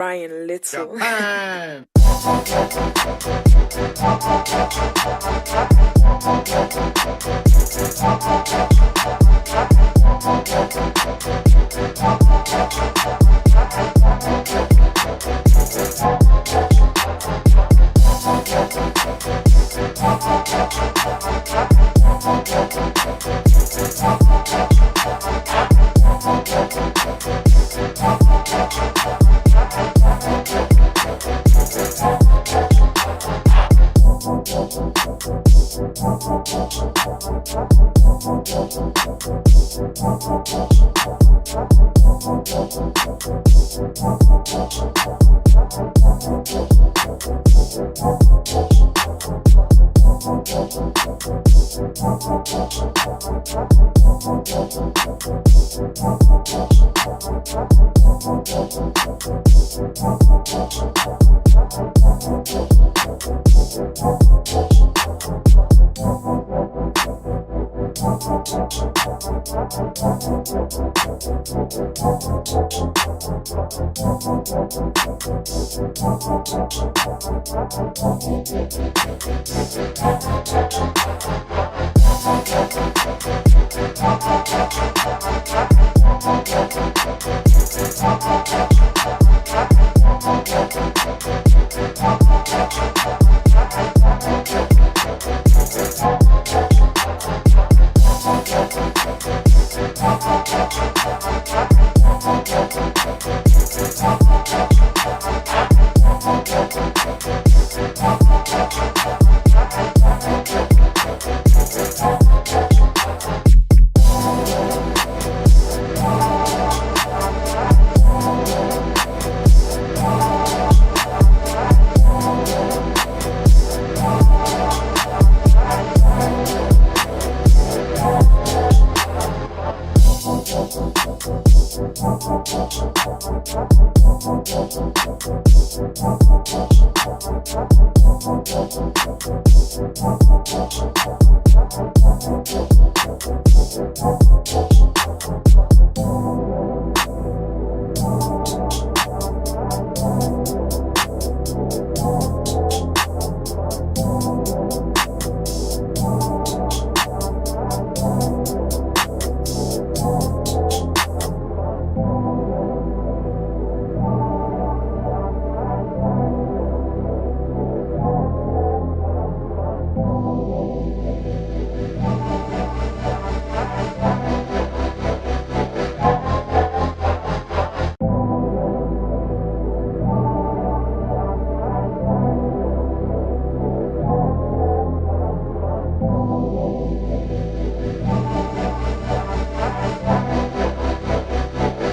Brian Little. Japan.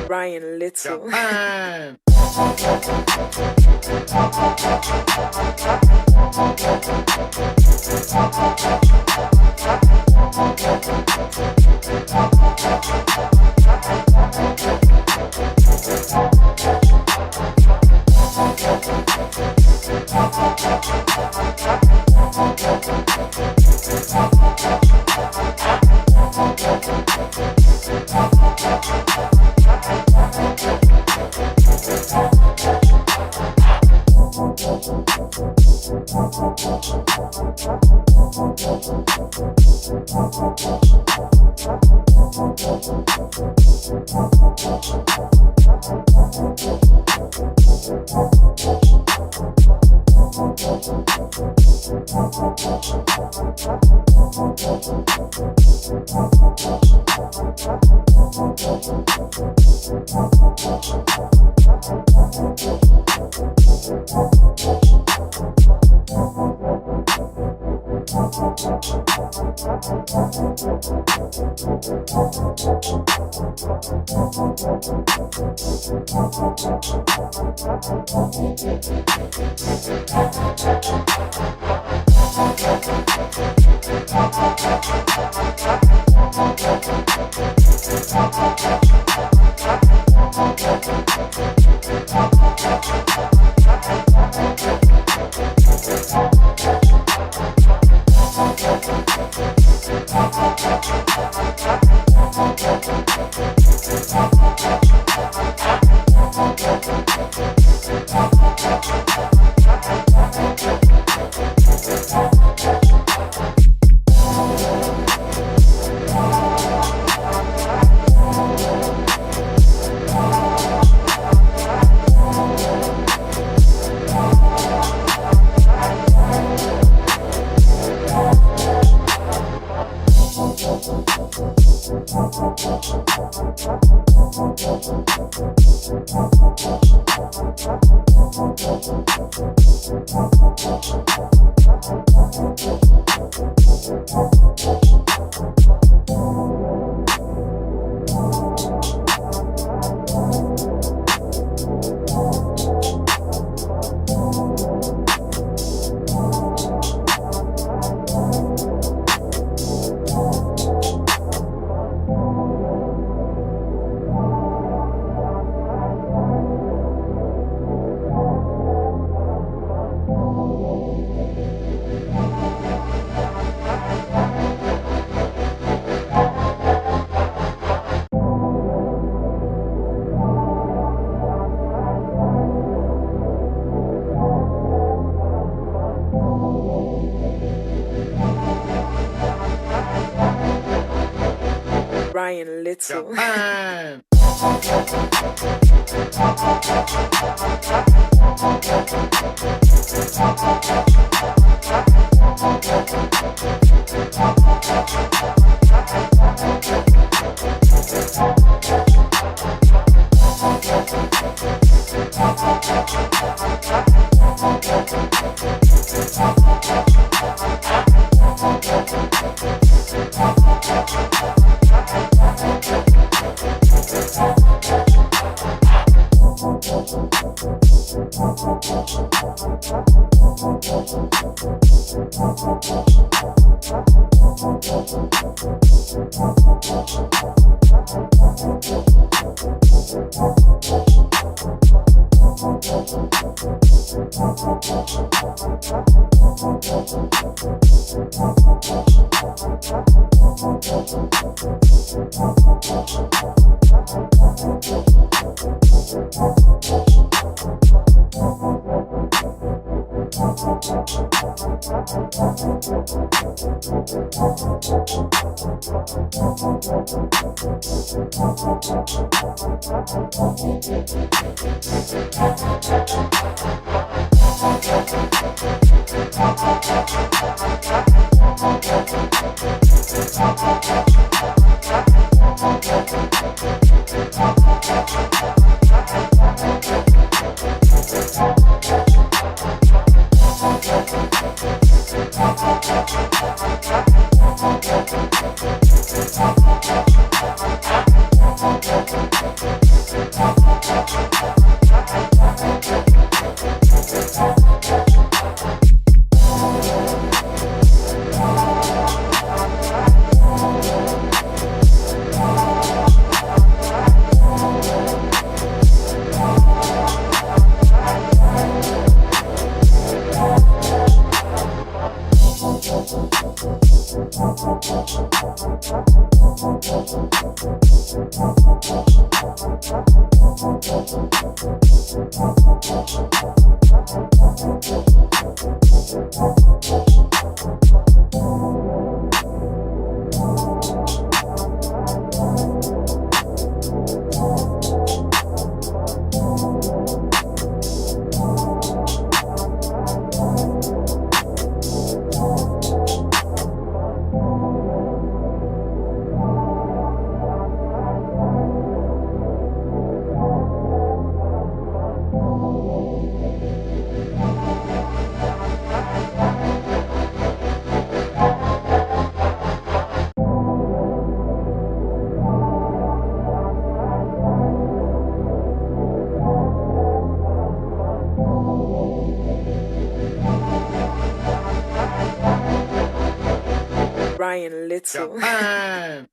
Brian Little. Japan. Ryan Little. Japan. Ryan Little. Japan.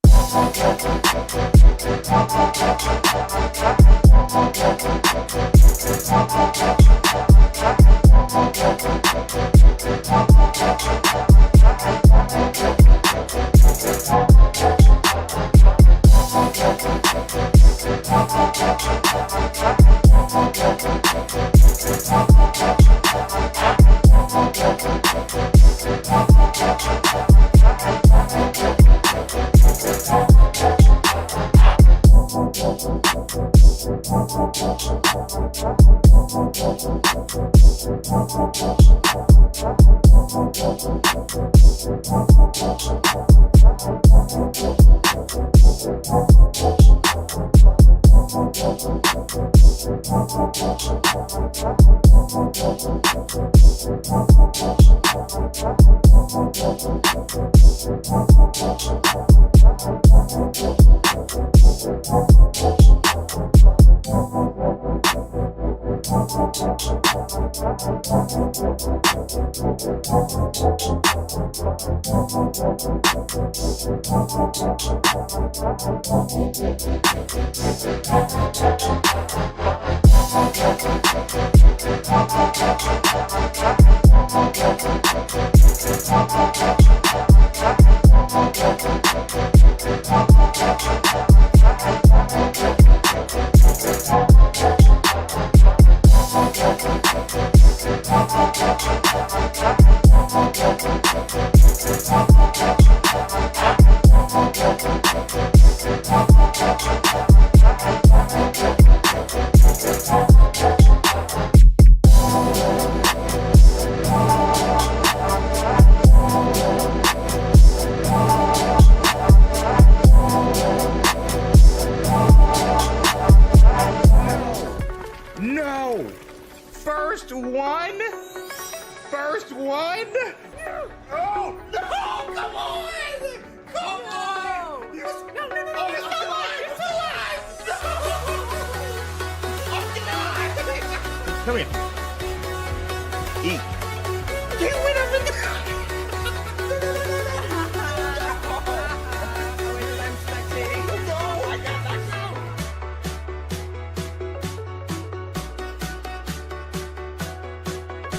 No! First one? First one? Oh, no! Come on! Come on! No, no, no, no, it's still alive! It's still alive! No! Oh, God! Come here. Eat. He went up in the...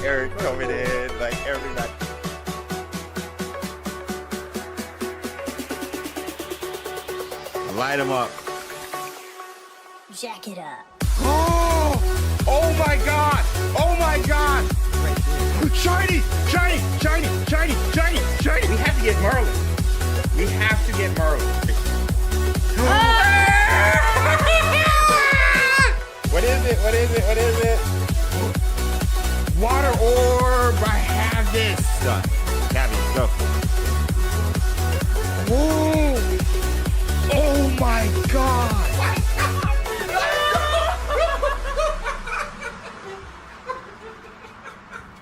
Eric coming in like every night. Light him up. Jack it up. Oh! Oh my God! Oh my God! Shiny! Shiny! Shiny! Shiny! Shiny! Shiny! We have to get Merlin. We have to get Merlin. What is it? What is it? What is it? Water orb! I have this! Gabby, go. Whoa! Oh my God!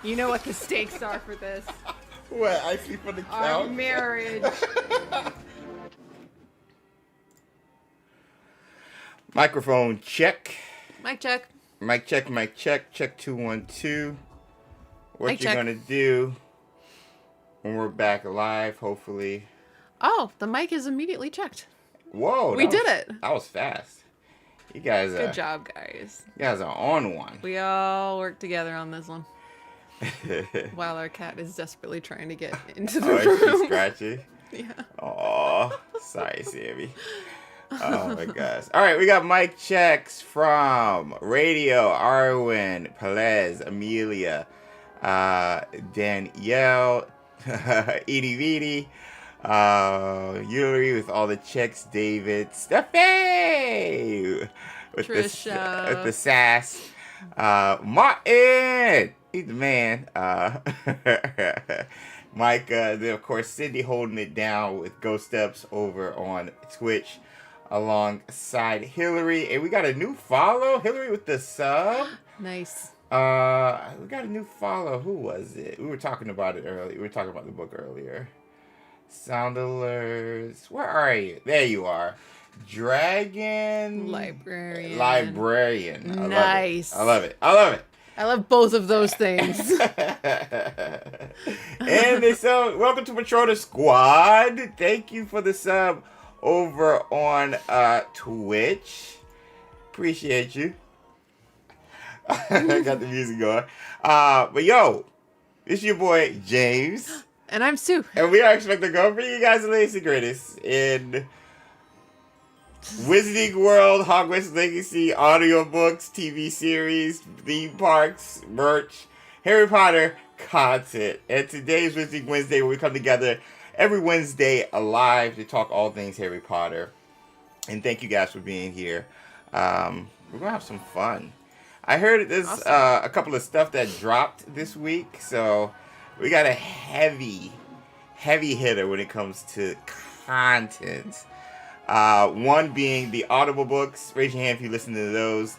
You know what the stakes are for this. What? I see for the couch? Our marriage. Microphone check. Mic check. Mic check, mic check. Check 212. What Mic you're check. gonna do when we're back alive, hopefully. Oh, the mic is immediately checked. Whoa. We did it. That was fast. You guys are... Good job, guys. You guys are on one. We all work together on this one. While our cat is desperately trying to get into the Oh, room. she's scratchy? Yeah. Aw. Sorry, Sammy. Oh my gosh. All right, we got mic checks from Radio, Arwen, Pelez, Amelia, Danielle, Edie Vidi, Yuri with all the checks, David, Steffi with Trisha. with the sass, Martin, he's the man, Micah, then of course Cindy holding it down with Ghost Steps over on Twitch alongside Hillary, and we got a new follow, Hillary with the sub. Nice. We got a new follow. Who was it? We were talking about it earlier. We were talking about the book earlier. Sound alerts. Where are you? There you are. Dragon Librarian. Nice. I love it. I love both of those things. And so, welcome to Patrona Squad. Thank you for the sub over on Twitch. Appreciate you. I got the music going. But yo, it's your boy James. And I'm Sue. And we are expecting to go for you guys the latest and greatest in Wizarding World, Hogwarts Legacy, audiobooks, TV series, theme parks, merch, Harry Potter content. And today's Wizarding Wednesday, where we come together every Wednesday live to talk all things Harry Potter. And thank you guys for being here. We're going to have some fun. I heard there's a couple of stuff that dropped this week, so we got a heavy hitter when it comes to content. One being the Audible books. Raise your hand if you listen to those.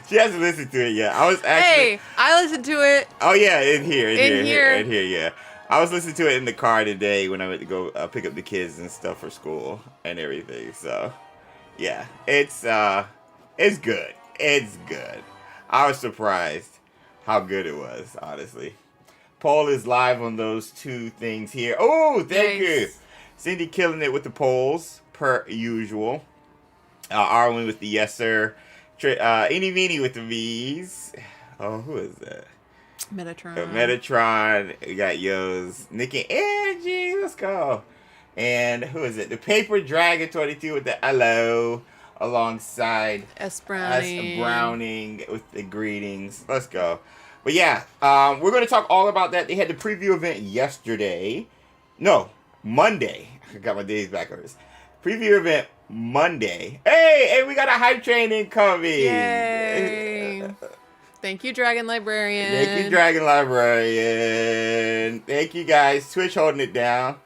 She hasn't listened to it yet. I was actually. Hey, I listened to it. Oh yeah, in here, here. yeah. I was listening to it in the car today when I went to go pick up the kids and stuff for school and everything. So, yeah, it's good. It's good. I was surprised how good it was, honestly. Poll is live on those two things here. Oh, thank you. Cindy killing it with the polls, per usual. Arwen with the yes, sir. Eeny Meeny with the V's. Oh, who is that? Metatron. We got Yo's. Nick and Angie. Let's go. And who is it? The Paper Dragon 22 with the hello. Alongside S. Browning with the greetings. Let's go. But yeah, we're going to talk all about that. They had the preview event yesterday. No, Monday. I got my days backwards. Preview event Monday. Hey, we got a hype train incoming. Yay. Thank you, Dragon Librarian. Thank you, guys. Twitch holding it down.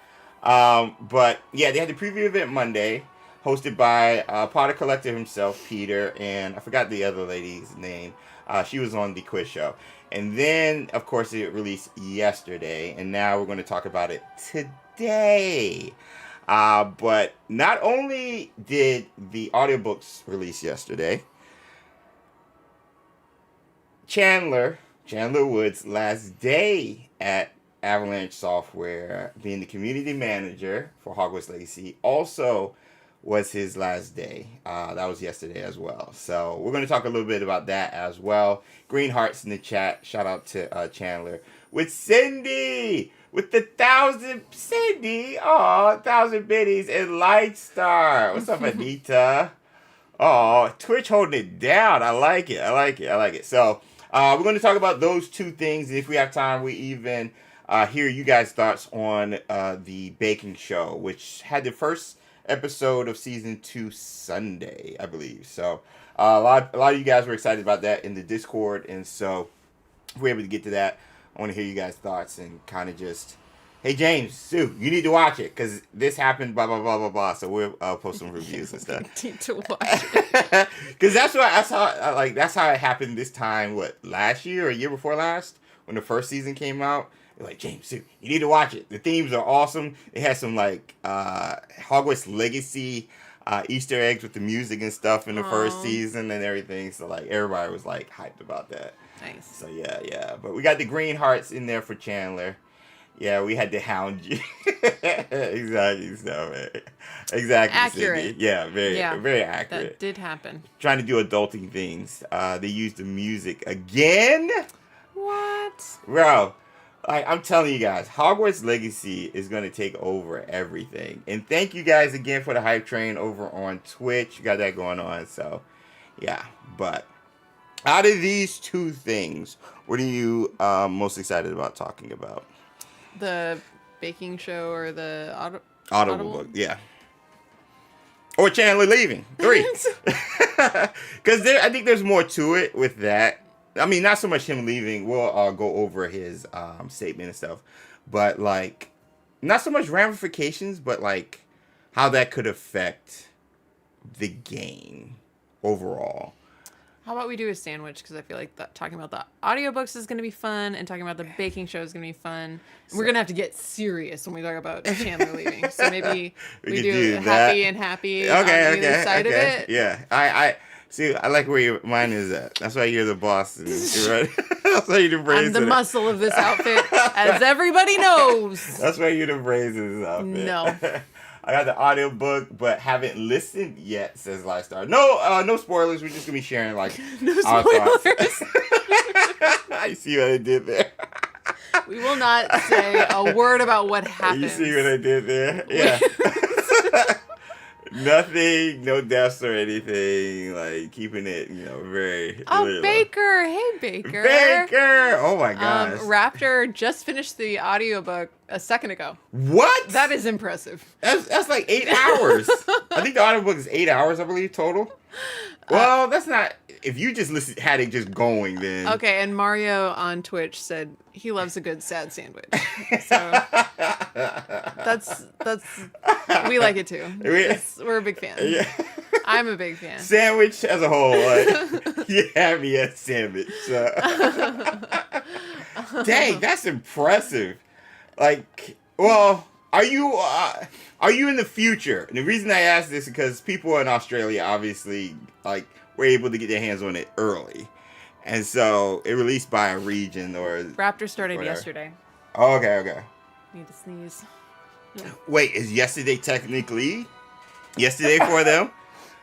But yeah, they had the preview event Monday, hosted by Potter Collector himself, Peter, and I forgot the other lady's name. She was on the quiz show. And then, of course, it released yesterday, and now we're going to talk about it today. But not only did the audiobooks release yesterday, Chandler Wood's last day at Avalanche Software, being the community manager for Hogwarts Legacy, also was his last day. That was yesterday as well. So we're going to talk a little bit about that as well. Green hearts in the chat. Shout out to Chandler. With Cindy! With the 1,000 Cindy! Oh, 1,000 biddies and Lightstar. What's up, Anita? Oh, Twitch holding it down. I like it. So we're going to talk about those two things. If we have time, we even hear you guys' thoughts on the baking show, which had the first episode of season 2 Sunday, I believe. So a lot of you guys were excited about that in the Discord, and so if we're able to get to that, I want to hear you guys' thoughts and kind of just, hey James, Sue, you need to watch it because this happened, blah blah blah blah blah. So we'll post some reviews and stuff. You need to watch it because that's how it happened this time. What, last year or a year before last, when the first season came out? They're like, James, Sue, you need to watch it. The themes are awesome. It has some like Hogwarts Legacy Easter eggs with the music and stuff in the first season and everything. So like everybody was like hyped about that. Nice. So yeah. But we got the green hearts in there for Chandler. Yeah, we had to hound you. Exactly, so man. Exactly. Accurate. Cindy. Yeah, very accurate. That did happen. Trying to do adulting things. They used the music again. What? Bro. Like, I'm telling you guys, Hogwarts Legacy is going to take over everything. And thank you guys again for the hype train over on Twitch. You got that going on. So, yeah. But out of these two things, what are you most excited about talking about? The baking show or the Audible book, yeah. Or Chandler leaving. 3. Because I think there's more to it with that. I mean, not so much him leaving. We'll go over his statement and stuff. But, like, not so much ramifications, but, like, how that could affect the game overall. How about we do a sandwich? Because I feel like talking about the audiobooks is going to be fun, and talking about the baking show is going to be fun. We're going to have to get serious when we talk about Chandler leaving. So maybe we do happy and happy on either side of it. Yeah, I see. I like where your mind is at. That's why you're the boss. Right? That's why you're the brains. I'm the muscle of this outfit, as everybody knows. That's why you're the brains of this outfit. No. I got the audiobook, but haven't listened yet, says Lightstar. No spoilers. We're just going to be sharing, like, no spoilers. You see what I did there? We will not say a word about what happened. You see what I did there? Yeah. Nothing, no deaths or anything. Like keeping it, very. Oh, really Baker! Hey, Baker! Baker! Oh my gosh! Raptor just finished the audiobook a second ago. What? That is impressive. That's like 8 hours. I think the audiobook is 8 hours, I believe, total. Well, that's not. If you just had it just going, then okay. And Mario on Twitch said he loves a good sad sandwich. So that's we like it too. We're a big fan. Yeah. I'm a big fan. Sandwich as a whole, like you have me at sandwich. Dang, that's impressive. Like, well, are you in the future? And the reason I ask this is because people in Australia obviously were able to get their hands on it early, and so it released by a region or. Raptor started whatever. Yesterday. Oh, okay. Need to sneeze. Wait, is yesterday technically yesterday for them?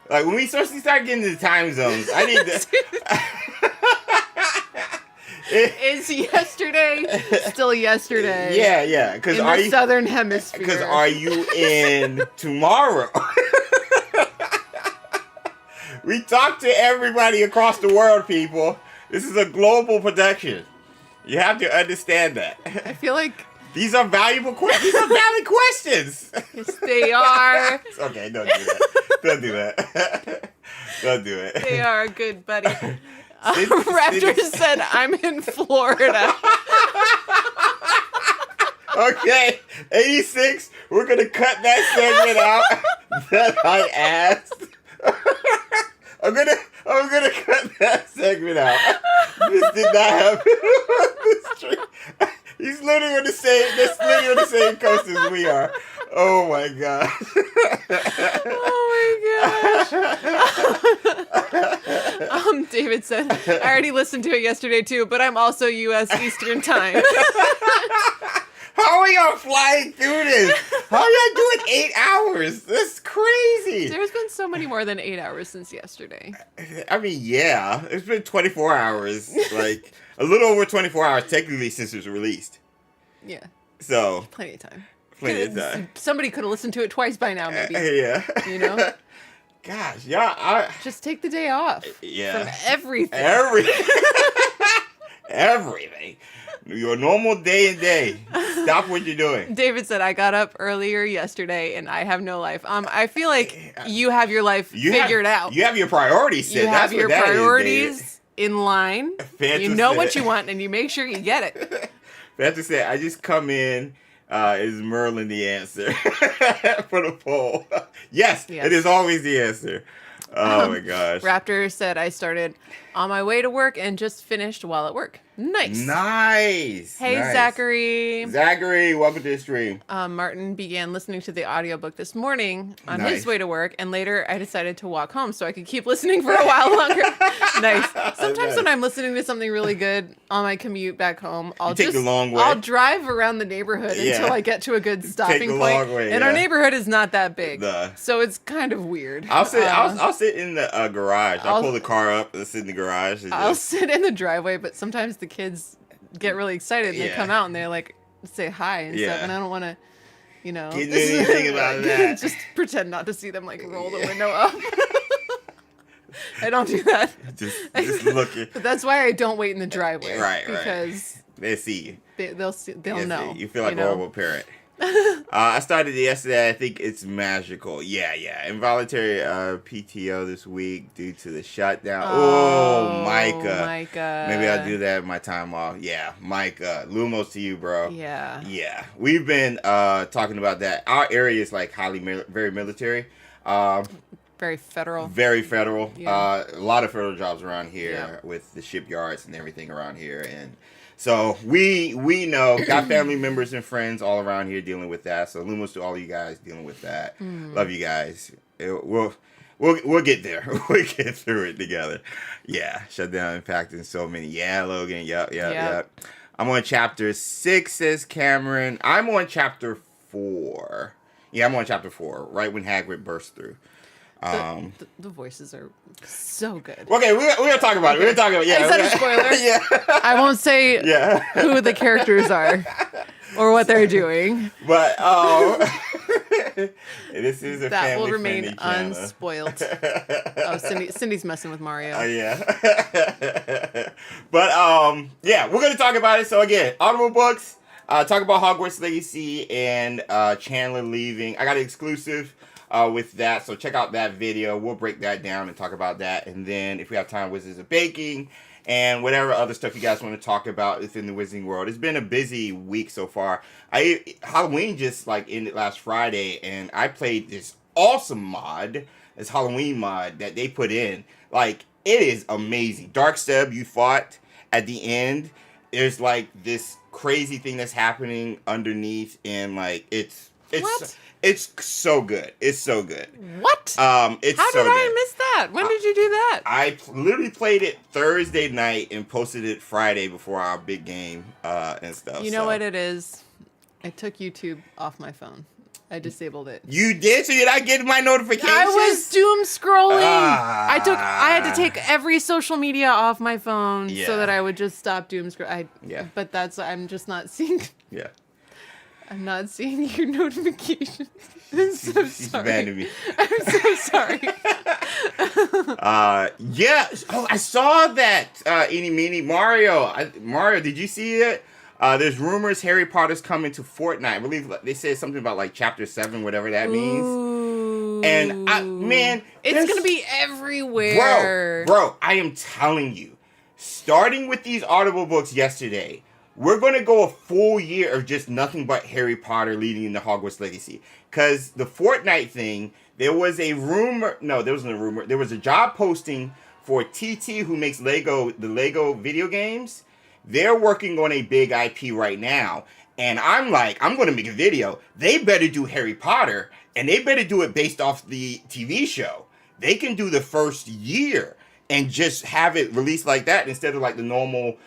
Like when we start getting into the time zones, I need to. Is yesterday still yesterday? Yeah. Because in the southern hemisphere. Because are you in tomorrow? We talk to everybody across the world, people. This is a global production. You have to understand that. I feel like these are valuable questions. These are valid questions. Yes, they are. Okay, don't do that. Don't do that. Don't do it. They are good, buddy. Raptor said, "I'm in Florida." Okay, 86. We're gonna cut that segment out that I asked. I'm gonna cut that segment out. This did not happen on the street. He's literally on the same coast as we are. Oh my gosh. Oh my gosh. David said, I already listened to it yesterday too, but I'm also U.S. Eastern Time. How are y'all flying through this? How are y'all doing 8 hours? That's crazy. There's been so many more than 8 hours since yesterday. I mean, yeah. It's been 24 hours. Like, a little over 24 hours, technically, since it was released. Yeah. So. Plenty of time. Plenty of time. Somebody could have listened to it twice by now, maybe. Yeah. You know? Gosh, yeah. Just take the day off. Yeah. From everything. Everything. Your normal day and day. Stop what you're doing. David said, I got up earlier yesterday and I have no life. I feel like you have your life figured out. You have your priorities set. You have your priorities in line. Phantom you know said, what you want and you make sure you get it. Phantom said, I just come in. Is Merlin the answer for the poll? Yes, it is always the answer. Oh my gosh. Raptor said, I started on my way to work and just finished while at work. Nice. Hey, nice. Zachary, welcome to the stream. Martin began listening to the audiobook this morning on his way to work, and later I decided to walk home so I could keep listening for a while longer. Nice. Sometimes when I'm listening to something really good on my commute back home, I'll take the long way. I'll drive around the neighborhood until I get to a good stopping point. Long way, and our neighborhood is not that big, Duh. so it's kind of weird. I'll sit in the garage. I'll pull the car up and sit in the garage. I'll sit in the driveway, but sometimes the kids get really excited and they come out and they're like say hi and stuff, and I don't want to, get anything about that. Just pretend not to see them like roll the window up. I don't do that. Just looking. But that's why I don't wait in the driveway. Right. Because they see you. They'll know. You feel like a horrible parent. I started it yesterday. I think it's magical. Yeah. Involuntary PTO this week due to the shutdown. Oh, Micah. Maybe I'll do that in my time off. Yeah, Micah. Lumos to you, bro. Yeah. We've been talking about that. Our area is like very military. Very federal. Very federal. Yeah. A lot of federal jobs around here with the shipyards and everything around here. And so we know, got family members and friends all around here dealing with that. So lumos to all you guys dealing with that. Love you guys. We'll get there. We'll get through it together. Yeah. Shutdown impacting so many. Yeah, Logan. Yep. I'm on chapter 6, says Cameron. I'm on chapter 4. Yeah, I'm on chapter 4, right when Hagrid burst through. The voices are so good. Okay, we're gonna talk about it. We're gonna talk about it. Yeah. Is that a spoiler? Yeah. I won't say who the characters are or what they're doing. But This is a that will family-friendly remain channel. unspoiled. Oh, Cindy's messing with Mario. Oh yeah. But yeah, we're gonna talk about it. So again, Audible books. Talk about Hogwarts Legacy and Chandler leaving. I got an exclusive with that, so check out that video. We'll break that down and talk about that. And then if we have time, Wizards of Baking and whatever other stuff you guys want to talk about within the wizarding world. It's been a busy week so far. Halloween just like ended last Friday, and I played this awesome mod, this Halloween mod that they put in. Like, it is amazing. Dark Stub, you fought at the end. There's like this crazy thing that's happening underneath, and like it's What? It's so good. It's so good. What? It's How so did good. I miss that? When did you do that? I literally played it Thursday night and posted it Friday before our big game and stuff. You know what it is? I took YouTube off my phone. I disabled it. You did? So you're not getting my notifications? I was doom scrolling. I had to take every social media off my phone Yeah. so that I would just stop doom scrolling. Yeah. But I'm just not seeing. Yeah. I'm not seeing your notifications. I'm so She's sorry. mad at me. I'm so sorry. Yeah. Oh, I saw that. Eeny meeny Mario. Mario, did you see it? There's rumors Harry Potter's coming to Fortnite. I believe they said something about like Chapter 7, whatever that means. Ooh. And man, it's gonna be everywhere. Bro, I am telling you, starting with these Audible books yesterday, we're gonna go a full year of just nothing but Harry Potter leading into Hogwarts Legacy. Cause the Fortnite thing, there was a rumor. No, there wasn't a rumor. There was a job posting for TT, who makes the Lego video games. They're working on a big IP right now. And I'm like, I'm going to make a video. They better do Harry Potter, and they better do it based off the TV show. They can do the first year and just have it released like that instead of like the normal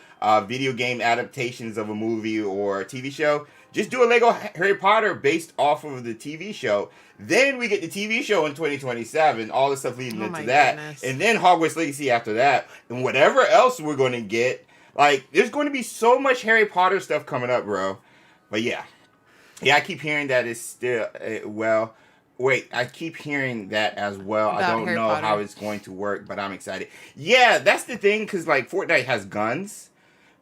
video game adaptations of a movie or a TV show. Just do a Lego Harry Potter based off of the TV show. Then we get the TV show in 2027, all the stuff leading into that. Goodness. And then Hogwarts Legacy after that. And whatever else we're going to get. Like, there's going to be so much Harry Potter stuff coming up, bro. But yeah. Yeah, I keep hearing that it's still, I keep hearing that as well. About I don't Harry know Potter. how it's going to work, but I'm excited. Yeah, that's the thing, because, like, Fortnite has guns.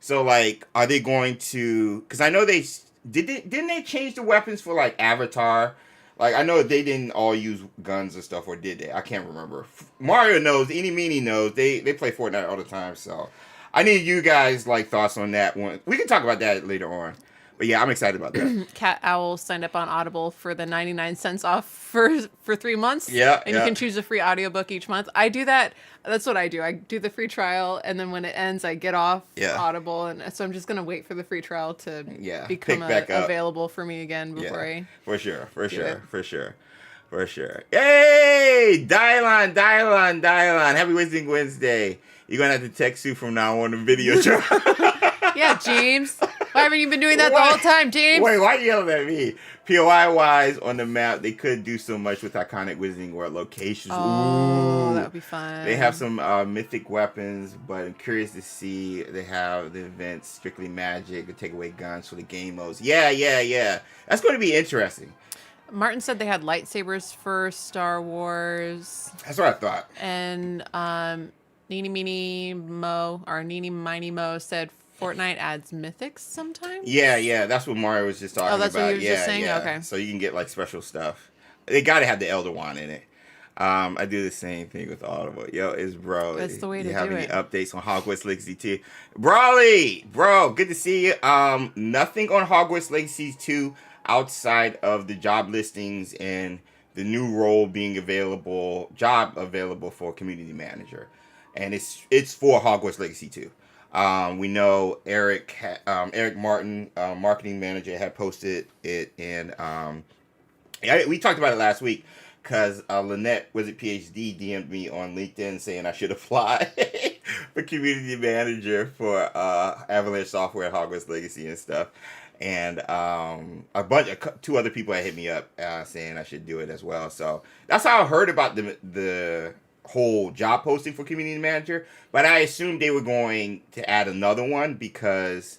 So, like, are they going to... Because I know didn't they change the weapons for, like, Avatar? Like, I know they didn't all use guns and stuff, or did they? I can't remember. Mario knows, Eeny Meeny knows. They play Fortnite all the time, so... I need you guys, like, thoughts on that one. We can talk about that later on. But yeah, I'm excited about that. Cat Owl signed up on Audible for the 99 cents off for 3 months. Yeah, And you can choose a free audiobook each month. I do that. That's what I do. I do the free trial, and then when it ends, I get off Audible. And so I'm just going to wait for the free trial to become available for me again before I... For sure. Hey! Dial-on. Happy Wednesday. You're going to have to text you from now on the video show. Yeah, James. Why haven't you been doing that the whole time, James? Wait, why are you yelling at me? POI-wise, on the map, they could do so much with iconic Wizarding World locations. Oh, Ooh. that would be fun. They have some mythic weapons, but I'm curious to see. They have the events, Strictly Magic, to take away guns for the game modes. Yeah. That's going to be interesting. Martin said they had lightsabers for Star Wars. That's what I thought. And Neeny Meeny Mo said Fortnite adds mythics sometimes. Yeah, that's what Mario was just talking about. Oh, that's what you were just saying? Yeah. Okay. So you can get like special stuff. They gotta have the Elder Wand in it. I do the same thing with Audible. Yo, it's bro. That's the way to do it. You have any updates on Hogwarts Legacy 2? Brawley, bro, good to see you. Nothing on Hogwarts Legacy 2 outside of the job listings and the new role being job available for community manager. And it's for Hogwarts Legacy 2. We know Eric Martin, marketing manager, had posted it, and we talked about it last week because Lynette PhD DM'd me on LinkedIn saying I should apply for community manager for Avalanche Software at Hogwarts Legacy and stuff. And two other people had hit me up saying I should do it as well. So that's how I heard about the whole job posting for community manager, but I assumed they were going to add another one because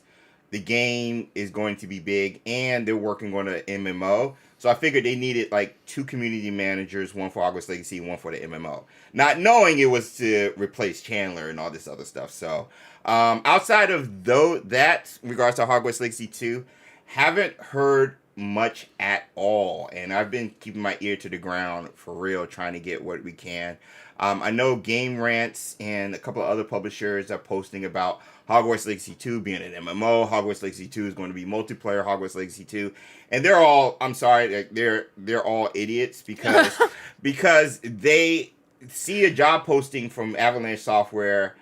the game is going to be big, and they're working on an MMO. So I figured they needed like 2 community managers, one for Hogwarts Legacy, one for the MMO. Not knowing it was to replace Chandler and all this other stuff. So outside of that, in regards to Hogwarts Legacy 2, haven't heard much at all. And I've been keeping my ear to the ground for real, trying to get what we can. I know Game Rants and a couple of other publishers are posting about Hogwarts Legacy 2 being an MMO. Hogwarts Legacy 2 is going to be multiplayer. Hogwarts Legacy 2, and they're all, I'm sorry, they're all idiots because they see a job posting from Avalanche Software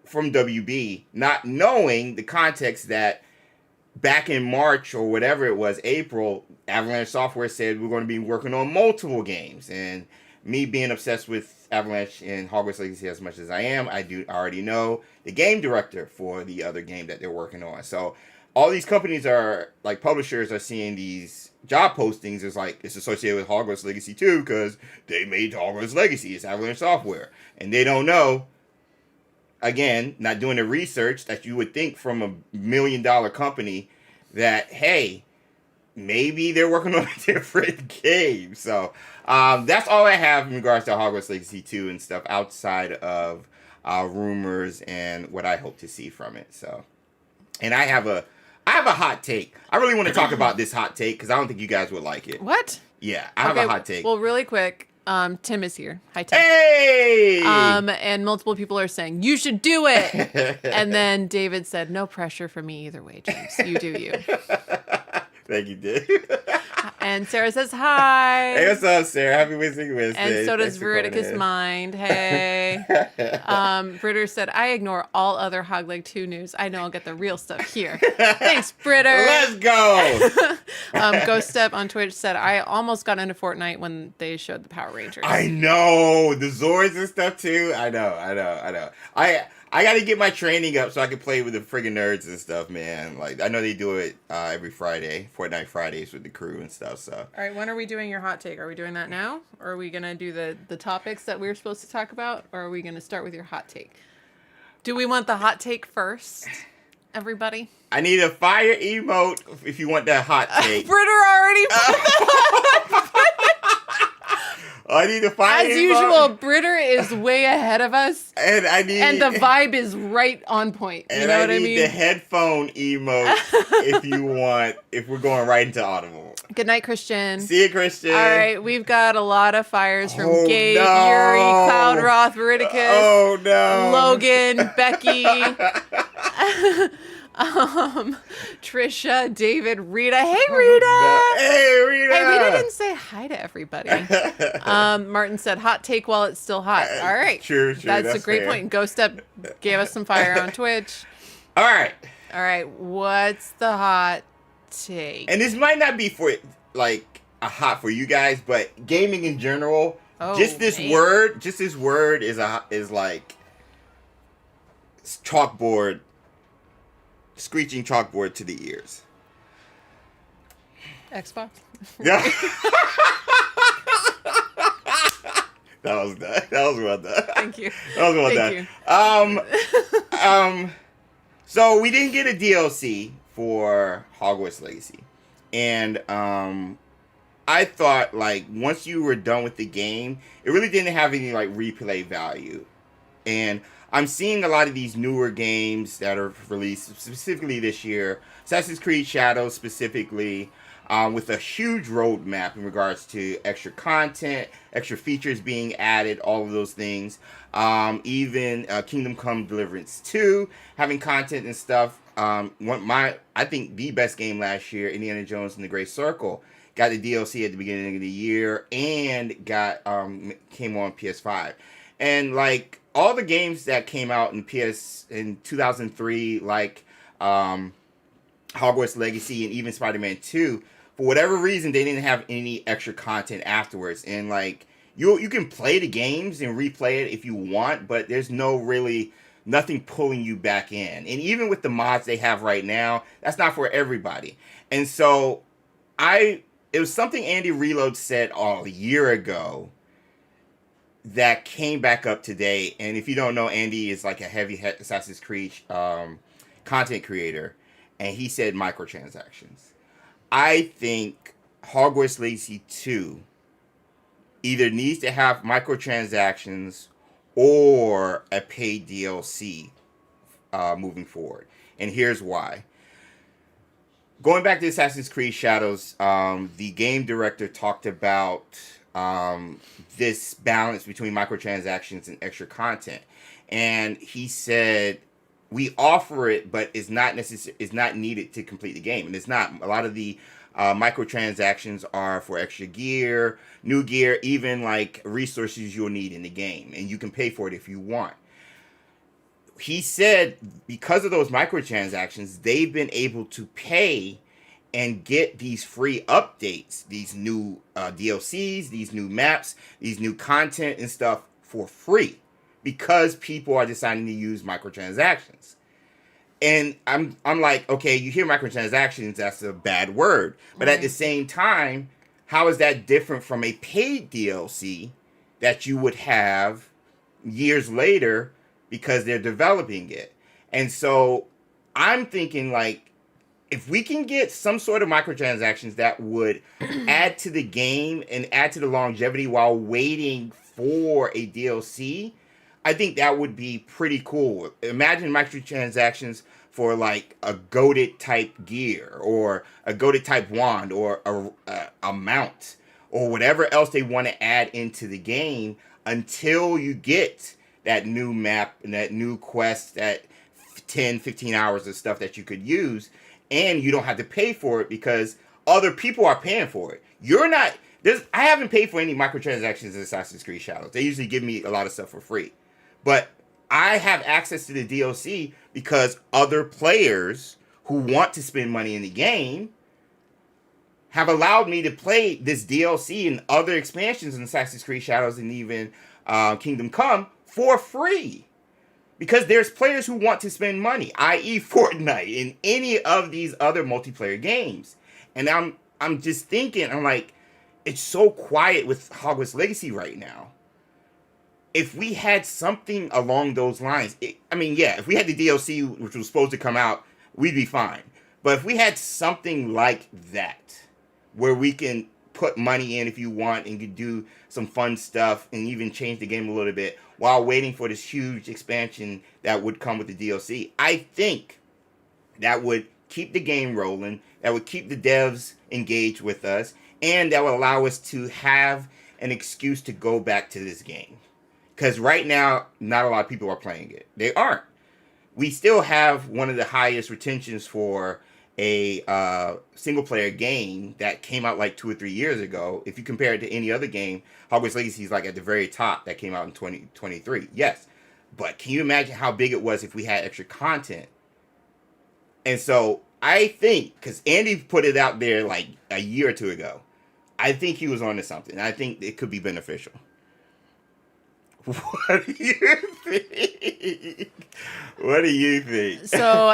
from WB, not knowing the context that back in March or whatever it was, April, Avalanche Software said we're going to be working on multiple games. And me being obsessed with Avalanche and Hogwarts Legacy as much as I am, I already know the game director for the other game that they're working on. So all these companies are, like, publishers are seeing these job postings as like it's associated with Hogwarts Legacy 2 because they made Hogwarts Legacy. It's Avalanche Software. And they don't know, again, not doing the research that you would think from $1 million company that, hey, maybe they're working on a different game. So that's all I have in regards to Hogwarts Legacy 2 and stuff outside of rumors and what I hope to see from it. So, and I have a hot take. I really want to talk about this hot take because I don't think you guys would like it. What? Yeah, I have a hot take. Well, really quick. Tim is here. Hi, Tim. Hey! And multiple people are saying, you should do it. And then David said, no pressure for me either way, James. You do you. Thank you, Dave. And Sarah says hi. Hey, what's up, Sarah? Happy Wednesday. And so does Veridicus Mind. Hey. Britter said, I ignore all other Hogleg 2 news. I know I'll get the real stuff here. Thanks, Britter. Let's go. Ghost Step on Twitch said, I almost got into Fortnite when they showed the Power Rangers. I know. The Zords and stuff, too. I know. I got to get my training up so I can play with the friggin' nerds and stuff, man. Like, I know they do it every Friday, Fortnite Fridays with the crew and stuff, so. All right, when are we doing your hot take? Are we doing that now? Or are we going to do the topics that we were supposed to talk about? Or are we going to start with your hot take? Do we want the hot take first, everybody? I need a fire emote if you want that hot take. Britter already I need a fire emote. As usual, Britter is way ahead of us. And the vibe is right on point. You know what I mean? I need the headphone emote if we're going right into Audible. Good night, Christian. See you, Christian. All right, we've got a lot of fires from Gabe, Yuri, Cloud Roth, Veridicus, Logan, Becky, Trisha, David, Rita. Hey, Rita. Hey, Rita. Hey, Rita didn't say hi to everybody. Martin said, hot take while it's still hot. All right. True. That's a great point. Ghost Step gave us some fire on Twitch. All right. What's the hot take? And this might not be for, like, a hot for you guys, but gaming in general, this word is like chalkboard. Screeching chalkboard to the ears. Xbox? Yeah. That was well done. Thank you. That was well done. So we didn't get a DLC for Hogwarts Legacy. And I thought, like, once you were done with the game, it really didn't have any, like, replay value. And I'm seeing a lot of these newer games that are released specifically this year, Assassin's Creed Shadows specifically, with a huge roadmap in regards to extra content, extra features being added, all of those things. Even Kingdom Come Deliverance 2 having content and stuff. I think the best game last year, Indiana Jones and the Great Circle, got the DLC at the beginning of the year and came on PS5. And, like, all the games that came out in 2003, like Hogwarts Legacy and even Spider-Man 2, for whatever reason, they didn't have any extra content afterwards. And, like, you can play the games and replay it if you want, but there's nothing pulling you back in. And even with the mods they have right now, that's not for everybody. And so, it was something Andy Reload said a year ago that came back up today. And if you don't know, Andy is like a heavy Assassin's Creed content creator. and he said microtransactions. I think Hogwarts Legacy 2 either needs to have microtransactions or a paid DLC moving forward. And here's why. Going back to Assassin's Creed Shadows, the game director talked about this balance between microtransactions and extra content. And he said, we offer it, but it's not needed to complete the game. And it's not. A lot of the microtransactions are for extra gear, new gear, even like resources you'll need in the game. And you can pay for it if you want. He said because of those microtransactions, they've been able to pay and get these free updates, these new DLCs, these new maps, these new content and stuff for free because people are deciding to use microtransactions. And I'm like, okay, you hear microtransactions, that's a bad word. But at the same time, how is that different from a paid DLC that you would have years later because they're developing it? And so I'm thinking, like, if we can get some sort of microtransactions that would add to the game and add to the longevity while waiting for a DLC, I think that would be pretty cool. Imagine microtransactions for like a goated type gear or a goated type wand or a mount or whatever else they want to add into the game until you get that new map and that new quest, that 10, 15 hours of stuff that you could use, and you don't have to pay for it because other people are paying for it. I haven't paid for any microtransactions in Assassin's Creed Shadows. They usually give me a lot of stuff for free. But I have access to the DLC because other players who want to spend money in the game have allowed me to play this DLC and other expansions in Assassin's Creed Shadows and even Kingdom Come for free. Because there's players who want to spend money, i.e. Fortnite and any of these other multiplayer games. And I'm just thinking, I'm like, it's so quiet with Hogwarts Legacy right now. If we had something along those lines, if we had the DLC, which was supposed to come out, we'd be fine. But if we had something like that, where we can put money in if you want and could do some fun stuff and even change the game a little bit while waiting for this huge expansion that would come with the DLC, I think that would keep the game rolling, that would keep the devs engaged with us, and that would allow us to have an excuse to go back to this game. Because right now, not a lot of people are playing it. They aren't. We still have one of the highest retentions for a single-player game that came out like 2 or 3 years ago. If you compare it to any other game, Hogwarts Legacy is like at the very top that came out in 2023. Yes. But can you imagine how big it was if we had extra content? And so I think, because Andy put it out there like a year or two ago, I think he was onto something. I think it could be beneficial. What do you think? What do you think? So,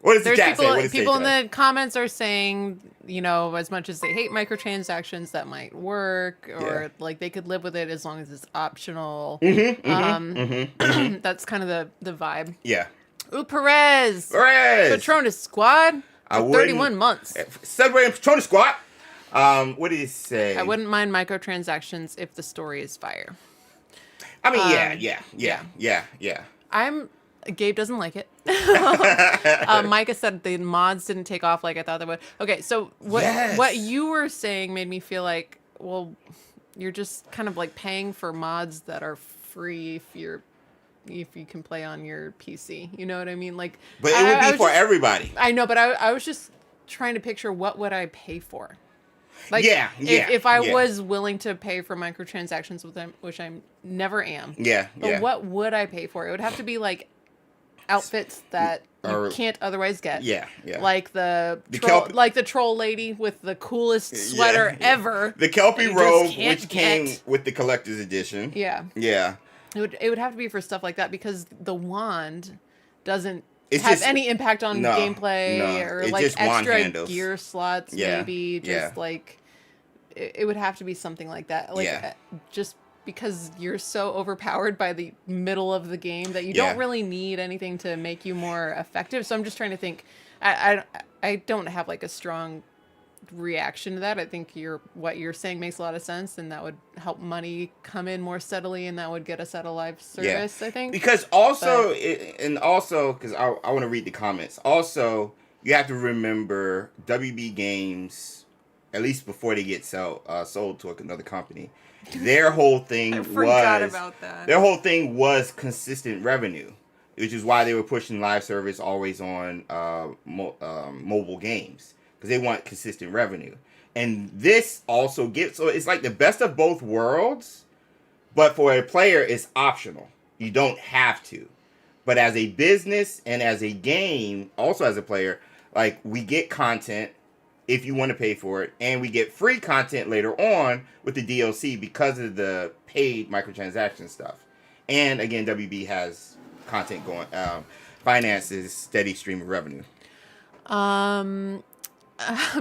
what does the chat people, say? people in the comments are saying, as much as they hate microtransactions, that might work, or like they could live with it as long as it's optional. That's kind of the vibe. Yeah. Ooh, Perez! Patronus Squad for 31 months. Celebrating Patronus Squad. What did he say? I wouldn't mind microtransactions if the story is fire. I mean, yeah. Gabe doesn't like it. Micah said the mods didn't take off like I thought they would. Okay, so what you were saying made me feel like, well, you're just kind of like paying for mods that are free if you can play on your PC. You know what I mean? Like, but it would be for everybody. I know, but I was just trying to picture what would I pay for. Like, if I was willing to pay for microtransactions with them, which I never am. But what would I pay for? It would have to be like outfits that you can't otherwise get. Like the troll lady with the coolest sweater ever. The Kelpie robe, which came with the collector's edition. Yeah. It would have to be for stuff like that because the wand doesn't have any impact on gameplay or like extra gear slots. Maybe just like it would have to be something like that. Like just because you're so overpowered by the middle of the game that you don't really need anything to make you more effective. So I'm just trying to think. I don't have like a strong reaction to that. I think what you're saying makes a lot of sense, and that would help money come in more steadily, and that would get us out of live service. I think because also because I want to read the comments. Also, you have to remember WB Games, at least before they get sold to another company, their whole thing about that. Their whole thing was consistent revenue, which is why they were pushing live service always on mobile games, because they want consistent revenue. And this also so it's like the best of both worlds, but for a player, it's optional. You don't have to. But as a business and as a game, also as a player, like, we get content if you want to pay for it, and we get free content later on with the DLC because of the paid microtransaction stuff. And again, WB has content going, finances steady stream of revenue.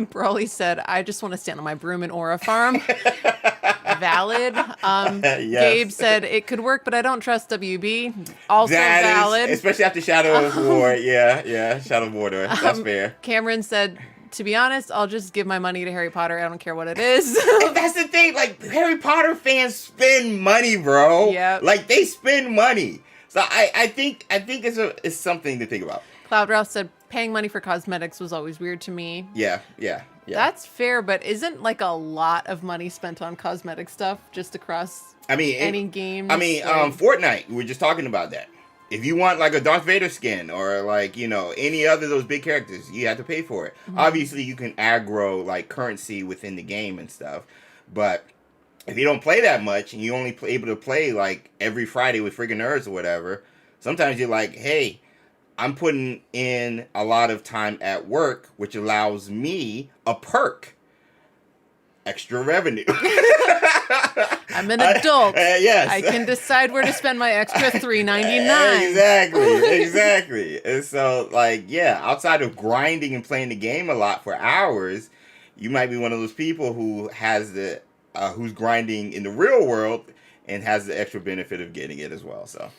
Brawley said, I just want to stand on my broom in Aura Farm. Valid. Yes. Gabe said, it could work, but I don't trust WB. Also valid. Especially after Shadow of War. Yeah, Shadow of War. That's fair. Cameron said, to be honest, I'll just give my money to Harry Potter. I don't care what it is. And that's the thing. Like, Harry Potter fans spend money, bro. Yeah. Like, they spend money. So I think it's something to think about. Cloud Rouse said, paying money for cosmetics was always weird to me. Yeah. That's fair, but isn't like a lot of money spent on cosmetic stuff just across any games? Fortnite, we were just talking about that. If you want like a Darth Vader skin or like, any other of those big characters, you have to pay for it. Mm-hmm. Obviously, you can aggro like currency within the game and stuff, but if you don't play that much and you only able to play like every Friday with friggin' nerds or whatever, sometimes you're like, hey, I'm putting in a lot of time at work, which allows me a perk. Extra revenue. I'm an adult. Yes. I can decide where to spend my extra $3.99. Exactly. And so, outside of grinding and playing the game a lot for hours, you might be one of those people who has who's grinding in the real world and has the extra benefit of getting it as well. So.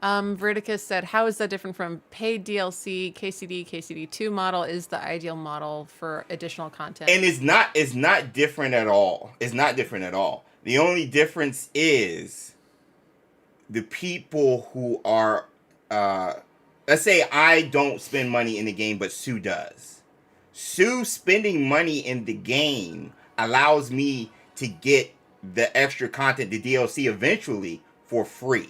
Verticus said, how is that different from paid DLC? KCD2 model is the ideal model for additional content. And it's not different at all. It's not different at all. The only difference is the people who are, let's say I don't spend money in the game, but Sue does. Sue spending money in the game allows me to get the extra content, the DLC eventually, for free.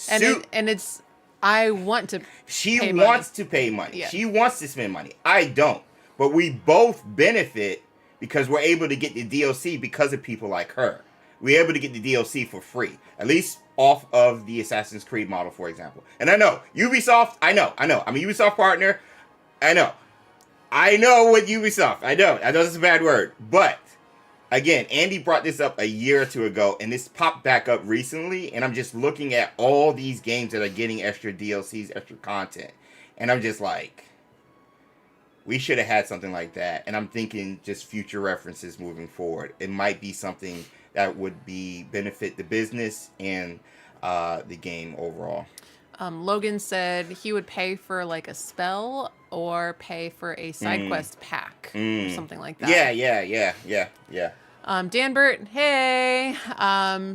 I want to. She wants to pay money. Yeah. She wants to spend money. I don't. But we both benefit because we're able to get the DLC because of people like her. We're able to get the DLC for free, at least off of the Assassin's Creed model, for example. And I know Ubisoft. I know. I'm a Ubisoft partner. I know with Ubisoft. I know this is a bad word, but. Again, Andy brought this up a year or two ago, and this popped back up recently, and I'm just looking at all these games that are getting extra DLCs, extra content, and I'm just like, we should have had something like that, and I'm thinking just future references moving forward. It might be something that would benefit the business and the game overall. Logan said he would pay for like a spell or pay for a side quest pack or something like that. Yeah. Dan Burt, hey,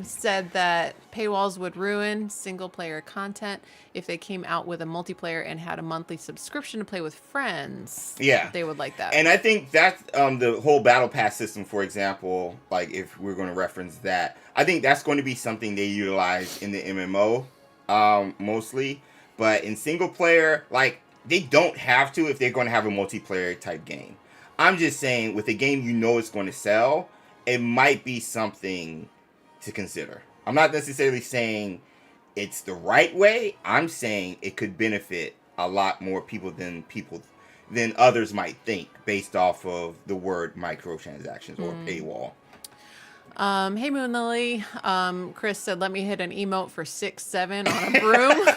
said that paywalls would ruin single player content if they came out with a multiplayer and had a monthly subscription to play with friends. Yeah. They would like that. And I think that's the whole battle pass system, for example, like if we're going to reference that, I think that's going to be something they utilize in the MMO mostly. But in single player, like, they don't have to if they're going to have a multiplayer type game. I'm just saying, with a game it's going to sell, it might be something to consider. I'm not necessarily saying it's the right way. I'm saying it could benefit a lot more people than others might think, based off of the word microtransactions or paywall. Hey Moon Lily. Chris said, let me hit an emote for 6'7" on a broom.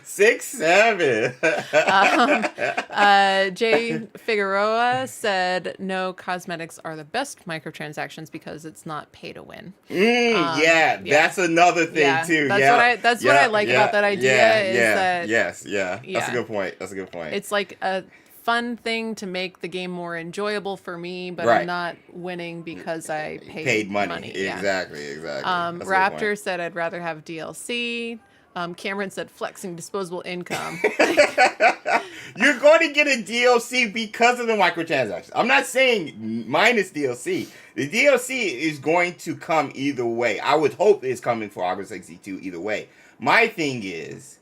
6-7. Jay Figueroa said no, cosmetics are the best microtransactions because it's not pay to win. Yeah, that's another thing too. That's what I like about that idea. That's a good point. That's a good point. It's like a fun thing to make the game more enjoyable for me, but Right. I'm not winning because I paid money. Yeah. Exactly. That's a good Raptor point. said I'd rather have DLC. Cameron said flexing disposable income. You're going to get a DLC because of the microtransactions. I'm not saying minus DLC. The DLC is going to come either way. I would hope it's coming for Hogwarts Legacy 2 either way. My thing is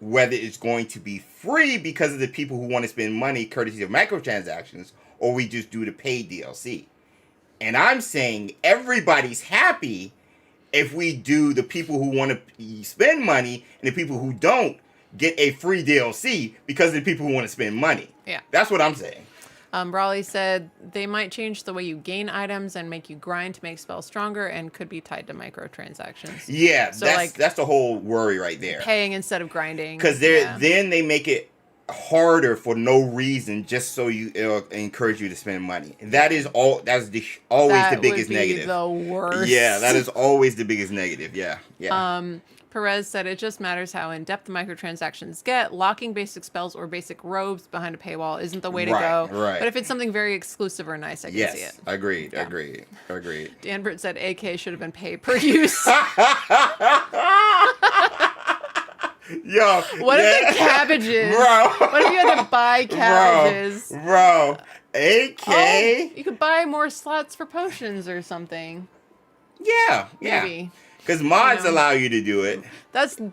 whether it's going to be free because of the people who want to spend money courtesy of microtransactions, or we just do the paid DLC. And I'm saying everybody's happy if we do the people who want to spend money and the people who don't get a free DLC because of the people who want to spend money. Yeah. That's what I'm saying. Raleigh said they might change the way you gain items and make you grind to make spells stronger and could be tied to microtransactions. Yeah, so that's the whole worry right there. Paying instead of grinding. Because then they make it harder for no reason, just so it'll encourage you to spend money. That is always the biggest negative. The worst. Yeah, that is always the biggest negative. Yeah. Perez said it just matters how in-depth the microtransactions get. Locking basic spells or basic robes behind a paywall isn't the way to go. Right. But if it's something very exclusive or nice, I can see it. Agreed. Yeah. Agreed. Dan Britt said AK should have been pay per use. Yo, what if the cabbages? Bro. What if you had to buy cabbages? Bro. AK? Oh, you could buy more slots for potions or something. Yeah. Maybe. Because mods allow you to do it. That's the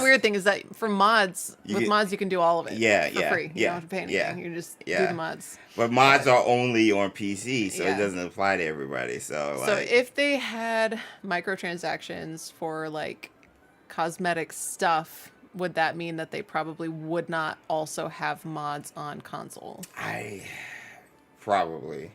weird thing is that for mods, mods you can do all of it for free. You don't have to pay anything. You just do the mods. But mods are only on PC, so it doesn't apply to everybody. So if they had microtransactions for like cosmetic stuff, would that mean that they probably would not also have mods on console? Probably.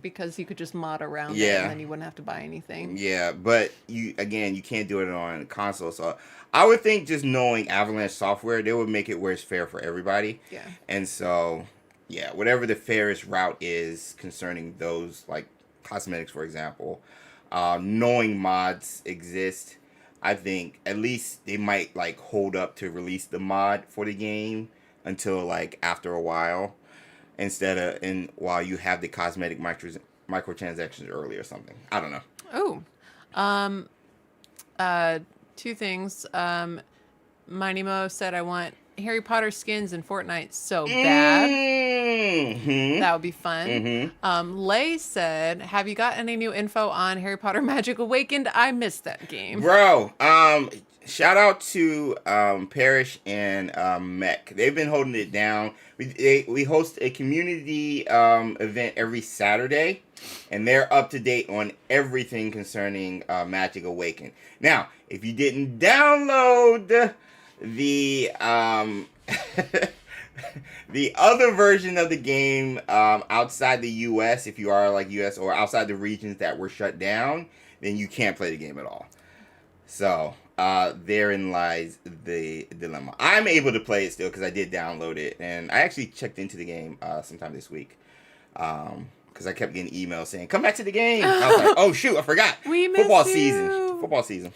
Because you could just mod around it and then you wouldn't have to buy anything. Yeah, but you can't do it on console. So I would think just knowing Avalanche software, they would make it where it's fair for everybody. Yeah. And so, whatever the fairest route is concerning those, like cosmetics, for example, knowing mods exist, I think at least they might like hold up to release the mod for the game until like after a while. Instead of while you have the cosmetic microtransactions early or something. I don't know. Oh. Two things. Minimo said I want Harry Potter skins in Fortnite so bad. Mm-hmm. That would be fun. Mm-hmm. Lay said, have you got any new info on Harry Potter Magic Awakened? I missed that game. Bro, shout out to Parrish and Mech. They've been holding it down. We host a community event every Saturday, and they're up to date on everything concerning Magic Awakened. Now, if you didn't download the the other version of the game outside the US, if you are like US or outside the regions that were shut down, then you can't play the game at all. So therein lies the dilemma. I'm able to play it still because I did download it, and I actually checked into the game sometime this week because I kept getting emails saying, come back to the game. I was like, oh shoot, I forgot. We missed Football season.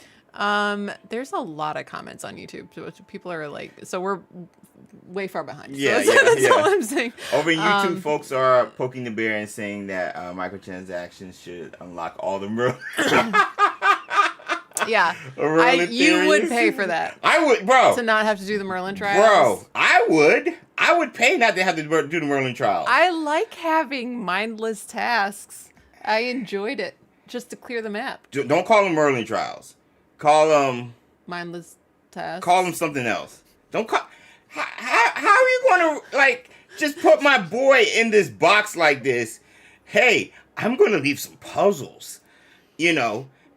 There's a lot of comments on YouTube. So people are like, so we're way far behind. Yeah, so that's all I'm saying. Over YouTube, folks are poking the bear and saying that microtransactions should unlock all the Merlin. Yeah, you would pay for that. I would, bro. To not have to do the Merlin trials. Bro, I would pay not to have to do the Merlin trials. I like having mindless tasks. I enjoyed it just to clear the map. Don't call them Merlin trials. Call them mindless tasks. Call them something else. Don't call. How are you going to like just put my boy in this box like this? Hey, I'm going to leave some puzzles,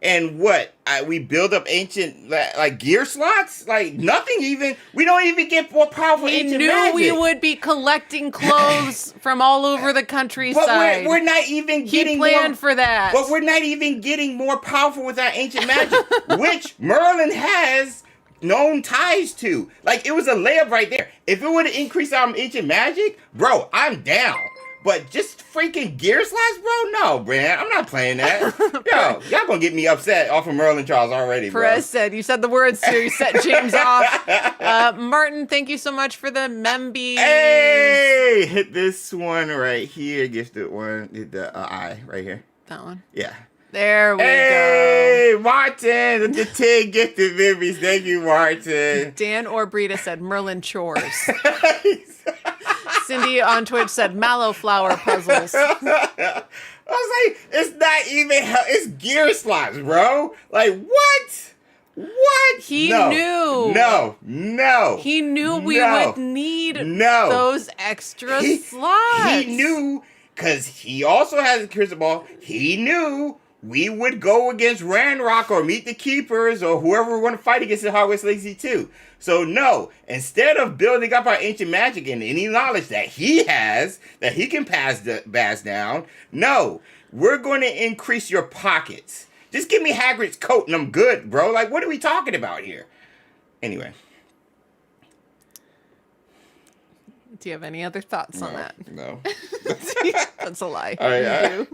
And what? We build up ancient like gear slots? Like nothing even. We don't even get more powerful ancient magic. We would be collecting clothes from all over the countryside. But we're not even getting. He planned for that. But we're not even getting more powerful with our ancient magic, which Merlin has known ties to. Like, it was a layup right there. If it would have increased our ancient magic, bro, I'm down. But just freaking gear slots, bro? No, man. I'm not playing that. Yo, y'all gonna get me upset off of Merlin Charles already, bro. Perez said, you said the words, so you set James off. Martin, thank you so much for the Membies. Hey! Hit this one right here. Gifted one. Hit the eye right here. That one? Yeah. There we go. Hey, Martin, the 10 gifted Membies. Thank you, Martin. Dan Orbrita said Merlin chores. Cindy on Twitch said mallow flower puzzles. I was like, it's not even, it's gear slots, bro. Like, what? What? He knew. No. He knew we would need those extra slots. He knew, because he also has a crystal ball. He knew we would go against Ranrock or Meet the Keepers or whoever we want to fight against in Hogwarts Legacy 2. So no, instead of building up our ancient magic and any knowledge that he has, that he can pass down, no, we're going to increase your pockets. Just give me Hagrid's coat and I'm good, bro. Like, what are we talking about here? Anyway. Do you have any other thoughts on that? No. That's a lie. All right,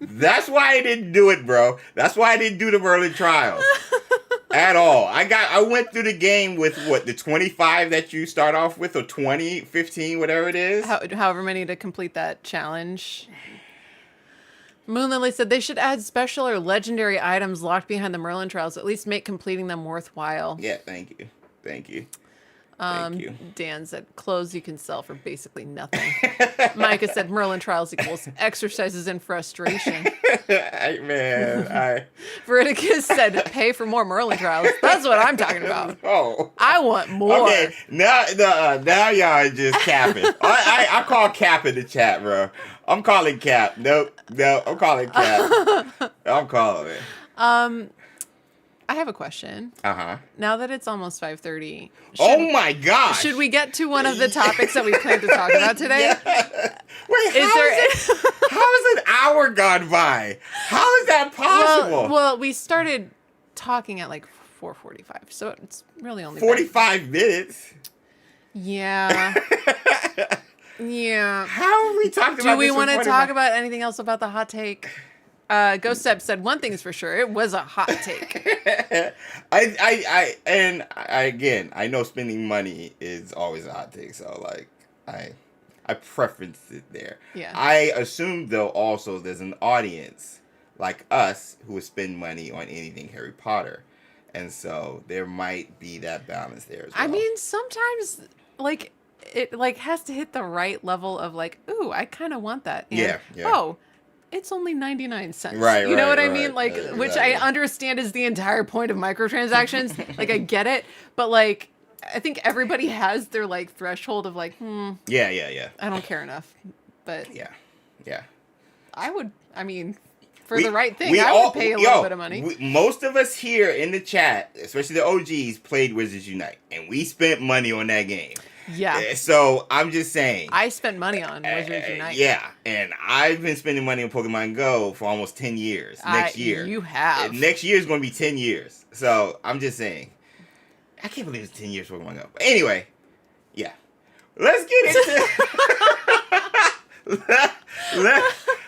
that's why I didn't do it, bro. That's why I didn't do the Merlin trials at all. I went through the game with the 25 that you start off with, or 20, 15, whatever it is. However many to complete that challenge. Moonlily said they should add special or legendary items locked behind the Merlin trials. At least make completing them worthwhile. Yeah, thank you. Thank you. Dan said clothes you can sell for basically nothing. Micah said Merlin trials equals exercises in frustration. Veriticus said pay for more Merlin trials. That's what I'm talking about. Oh, I want more. Okay, now y'all are just capping. I call cap in the chat, bro. I'm calling cap. Nope, I'm calling cap. I'm calling it. I have a question. Uh-huh. Now that it's almost 5:30. Oh my gosh. Should we get to one of the topics that we planned to talk about today? Yeah. Wait, how is an hour gone by? How is that possible? Well, we started talking at like 4:45, so it's really only 45 minutes. Yeah. Yeah. How are we talking about Do we this want to for talk about anything else about the hot take? Ghost Step said one thing's for sure, it was a hot take. I know spending money is always a hot take, so like I preference it there. Yeah. I assume though also there's an audience like us who would spend money on anything Harry Potter. And so there might be that balance there as well. I mean, sometimes like it like has to hit the right level of like, ooh, I kind of want that. And, yeah. oh, it's only 99 cents. Right, you know what I right. mean? Like, which I understand is the entire point of microtransactions. Like, I get it. But, like, I think everybody has their, like, threshold of, like, Yeah. I don't care enough. But Yeah. For the right thing, I would pay a little bit of money. Most of us here in the chat, especially the OGs, played Wizards Unite. And we spent money on that game. Yeah. So I'm just saying. I spent money on Wizards Unite. Yeah, and I've been spending money on Pokemon Go for almost 10 years. Next year. You have. Next year is going to be 10 years. So I'm just saying. I can't believe it's 10 years for Pokemon Go. But anyway, yeah. Let's get into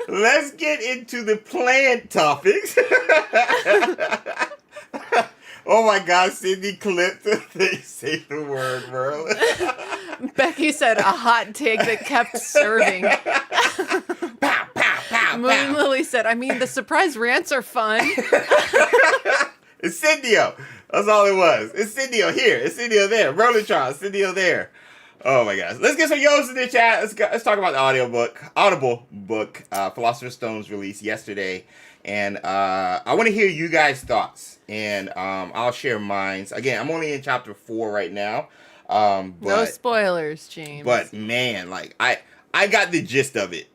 let's get into the planned topics. Oh my God, Sydney clipped they say the word, bro. Becky said a hot take that kept serving. Pow, pow, pow, Moon Lily said, I mean, the surprise rants are fun. It's Cindio. That's all it was. It's Cindio here. It's Cindio there. Merlin Charles. Cindio there. Oh my gosh. Let's get some yo's in the chat. Let's talk about the Audible book. Philosopher's Stone's released yesterday. And I want to hear you guys' thoughts. And I'll share mine. Again, I'm only in chapter 4 right now. No spoilers, James. But man, like I got the gist of it,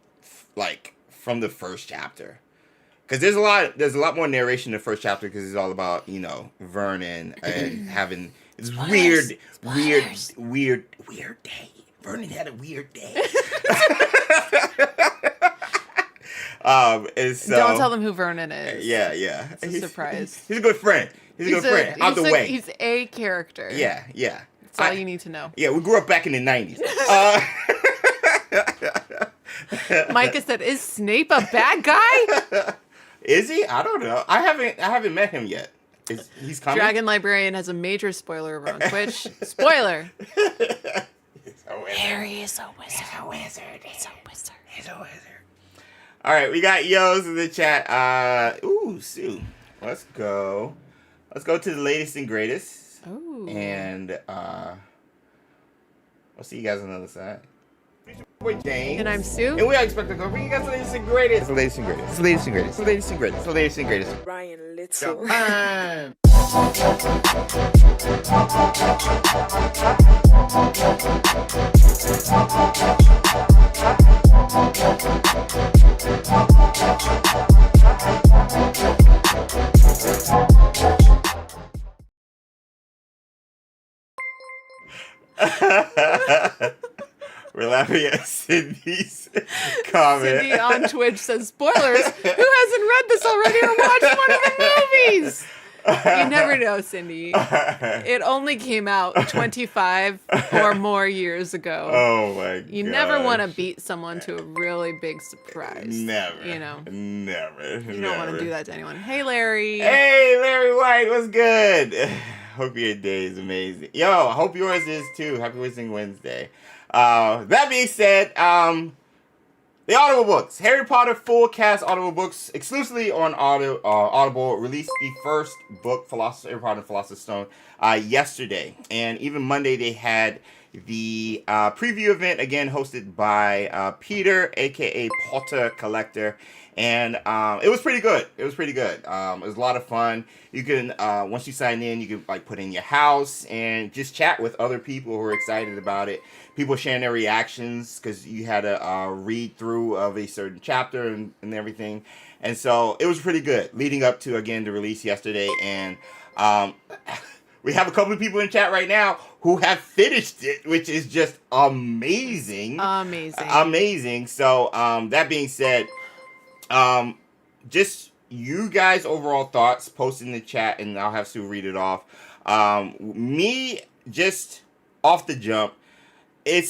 like from the first chapter. Because there's a lot more narration in the first chapter because it's all about, Vernon and having this weird day. Vernon had a weird day. And so, don't tell them who Vernon is. Yeah. It's a surprise. He's a good friend. He's a good friend. Out the way. He's a character. Yeah. That's all you need to know. Yeah, we grew up back in the 90s. Micah said, "Is Snape a bad guy?" Is he? I don't know. I haven't met him yet. He's coming? Dragon Librarian has a major spoiler over on Twitch. Spoiler. Harry is a wizard. He's a wizard. He's a wizard. He's a wizard. All right, we got Yo's in the chat. Sue. Let's go. Let's go to the latest and greatest. Ooh. And I'll see you guys on the other side. We're James. And I'm Sue. And we are XpectoGO bring you guys the latest and greatest. The latest and greatest. The latest and greatest. The latest and greatest. The latest and greatest. Ryan Little. We're laughing at Cindy's comment. Cindy on Twitch says, spoilers, who hasn't read this already or watched one of the movies? You never know, Cindy. It only came out 25 or more years ago. Oh my god. You never want to beat someone to a really big surprise. Never. You know. Never. You don't want to do that to anyone. Hey, Larry. Hey, Larry White, what's good? Hope your day is amazing. Yo, I hope yours is too. Happy Wisdom Wednesday. That being said, the Audiobooks. Harry Potter full cast audiobooks exclusively on Audible released the first book, Harry Potter and Philosopher's Stone, yesterday. And even Monday they had the preview event, again hosted by Peter, aka Potter Collector. And it was pretty good. It was a lot of fun. You can, once you sign in, you can like put in your house and just chat with other people who are excited about it. People sharing their reactions because you had a read through of a certain chapter and everything. And so it was pretty good leading up to, again, the release yesterday. And we have a couple of people in chat right now who have finished it, which is just amazing. Amazing. So that being said, just you guys' overall thoughts, post in the chat, and I'll have Sue read it off. Me, just off the jump, it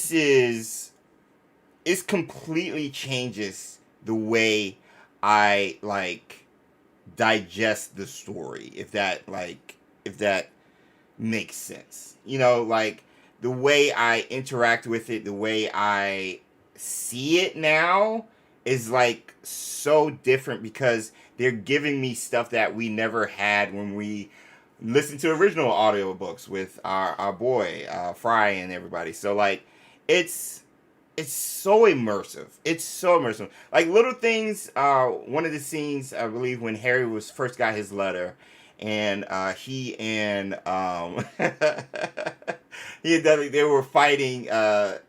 completely changes the way I like digest the story, if that makes sense. You know, like the way I interact with it, the way I see it now is like so different because they're giving me stuff that we never had when we listened to original audiobooks with our boy Fry and everybody. So like it's so immersive. It's so immersive. Like little things. One of the scenes, I believe, when Harry first got his letter, and he and they were fighting to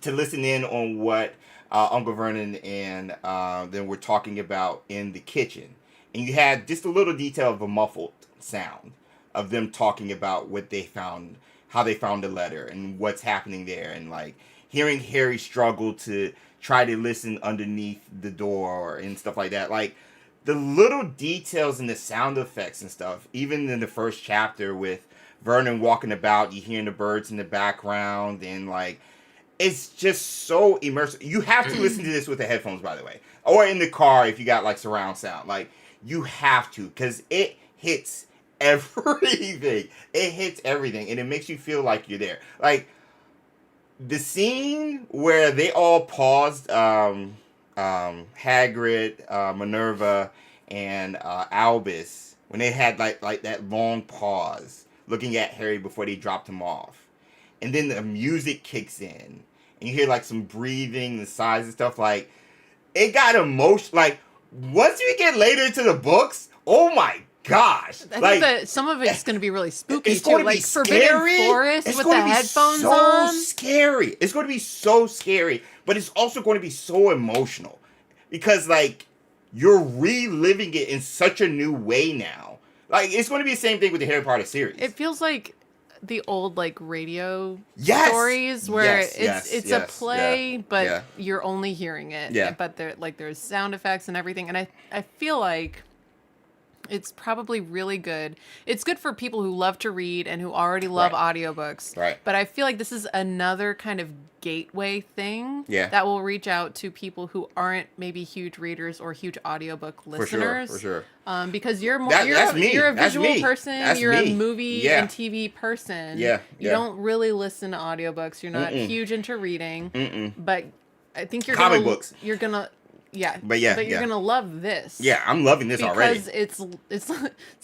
listen in on what Uncle Vernon and then we're talking about in the kitchen. And you had just a little detail of a muffled sound of them talking about what they found, how they found the letter and what's happening there. And like hearing Harry struggle to try to listen underneath the door and stuff like that. Like the little details and the sound effects and stuff, even in the first chapter with Vernon walking about, you hearing the birds in the background and like, it's just so immersive. You have to listen to this with the headphones, by the way. Or in the car if you got like surround sound. Like, you have to, because it hits everything. It hits everything. And it makes you feel like you're there. Like, the scene where they all paused, Hagrid, Minerva, and Albus, when they had like that long pause, looking at Harry before they dropped him off. And then the music kicks in. And you hear like some breathing, the sighs and stuff. Like, it got emotional. Like, once you get later into the books, oh my gosh. I like, think that some of it's going to be really spooky it's too. Going to like be Forbidden scary. Forest it's with going the to be headphones so on. Scary. It's going to be so scary. But it's also going to be so emotional. Because, like, you're reliving it in such a new way now. Like, it's going to be the same thing with the Harry Potter series. It feels like the old like radio stories where it's a play but you're only hearing it, but there's sound effects and everything. And I feel like It's probably really good. It's good for people who love to read and who already love audiobooks. Right. But I feel like this is another kind of gateway thing Yeah. that will reach out to people who aren't maybe huge readers or huge audiobook listeners. For sure. Because you're That's me. you're a That's visual me. person, That's you're me. a movie and TV person. Yeah. You don't really listen to audiobooks. You're not huge into reading. But I think you're Comic gonna, books. You're gonna But you're gonna love this. Yeah, I'm loving this already. Because it's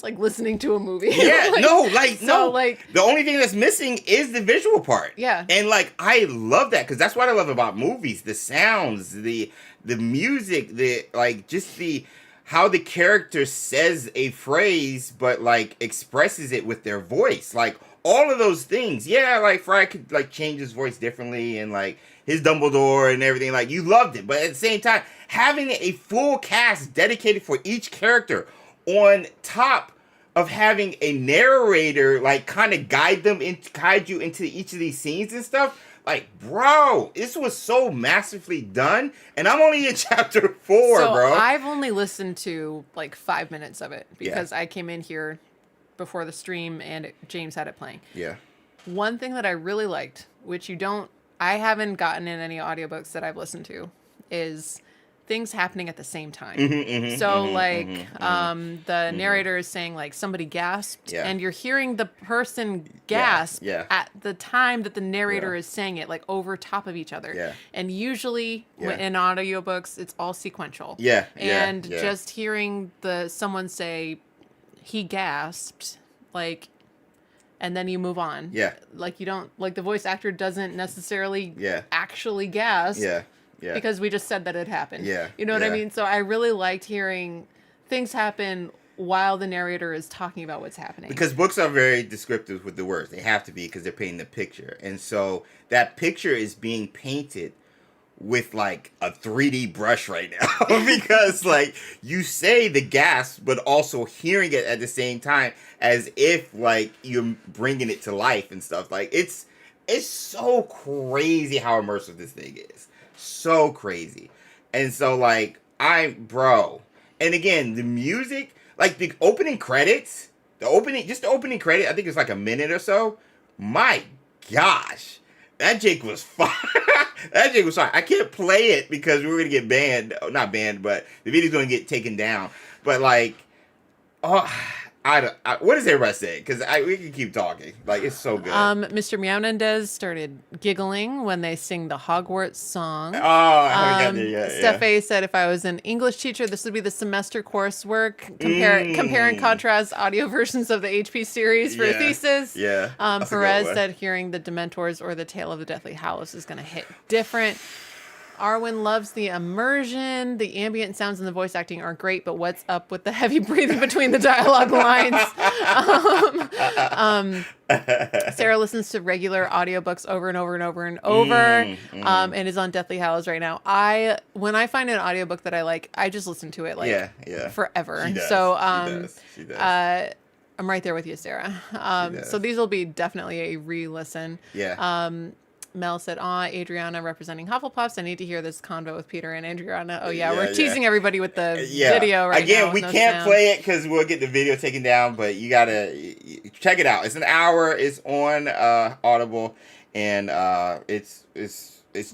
like listening to a movie. Yeah, like, the only thing that's missing is the visual part. Yeah. And like I love that because that's what I love about movies, the sounds, the music, the like just the how the character says a phrase but like expresses it with their voice. Like all of those things. Yeah, like Fry could like change his voice differently and like his Dumbledore and everything, like you loved it, but at the same time, having a full cast dedicated for each character on top of having a narrator like kind of guide you into each of these scenes and stuff, like bro, this was so masterfully done, and I'm only in chapter 4, so bro. I've only listened to like 5 minutes of it because I came in here before the stream and James had it playing. Yeah. One thing that I really liked, which I haven't gotten in any audiobooks that I've listened to, is things happening at the same time. The narrator is saying like somebody gasped and you're hearing the person gasp at the time that the narrator is saying it, like over top of each other. Yeah. And usually in audiobooks, it's all sequential. And just hearing someone say he gasped, like, and then you move on. Yeah. Like you don't, like the voice actor doesn't necessarily actually gasp. Yeah. Because we just said that it happened. Yeah. You know what I mean? So I really liked hearing things happen while the narrator is talking about what's happening. Because books are very descriptive with the words. They have to be because they're painting the picture. And so that picture is being painted with like a 3D brush right now. Because like you say the gasp, but also hearing it at the same time as if like you're bringing it to life and stuff. Like it's so crazy how immersive this thing is. So crazy. And so like and again the music, like the opening credits, the opening credit, I think it's like a minute or so. My gosh, that Jake was fire. That Jake was fire. I can't play it because we're gonna get banned. Not banned, but the video's gonna get taken down. But like, what does everybody say? Because we can keep talking. Like, it's so good. Mr. Meownandez started giggling when they sing the Hogwarts song. Oh, I haven't gotten there yet. Steph said, if I was an English teacher, this would be the semester coursework. Compare and contrast audio versions of the HP series for a thesis. Yeah. Perez said, hearing the Dementors or the Tale of the Deathly Hallows is going to hit different. Arwen loves the immersion. The ambient sounds and the voice acting are great, but what's up with the heavy breathing between the dialogue lines? Sarah listens to regular audiobooks over and over and over and over, and is on Deathly Hallows right now. When I find an audiobook that I like, I just listen to it like forever. She does. So she does. I'm right there with you, Sarah. So these will be definitely a re-listen. Yeah. Mel said, Adriana representing Hufflepuffs. I need to hear this convo with Peter and Adriana. Oh, yeah, we're teasing everybody with the video right now. Again, we can't play it because we'll get the video taken down, but you got to check it out. It's an hour. It's on Audible, and it's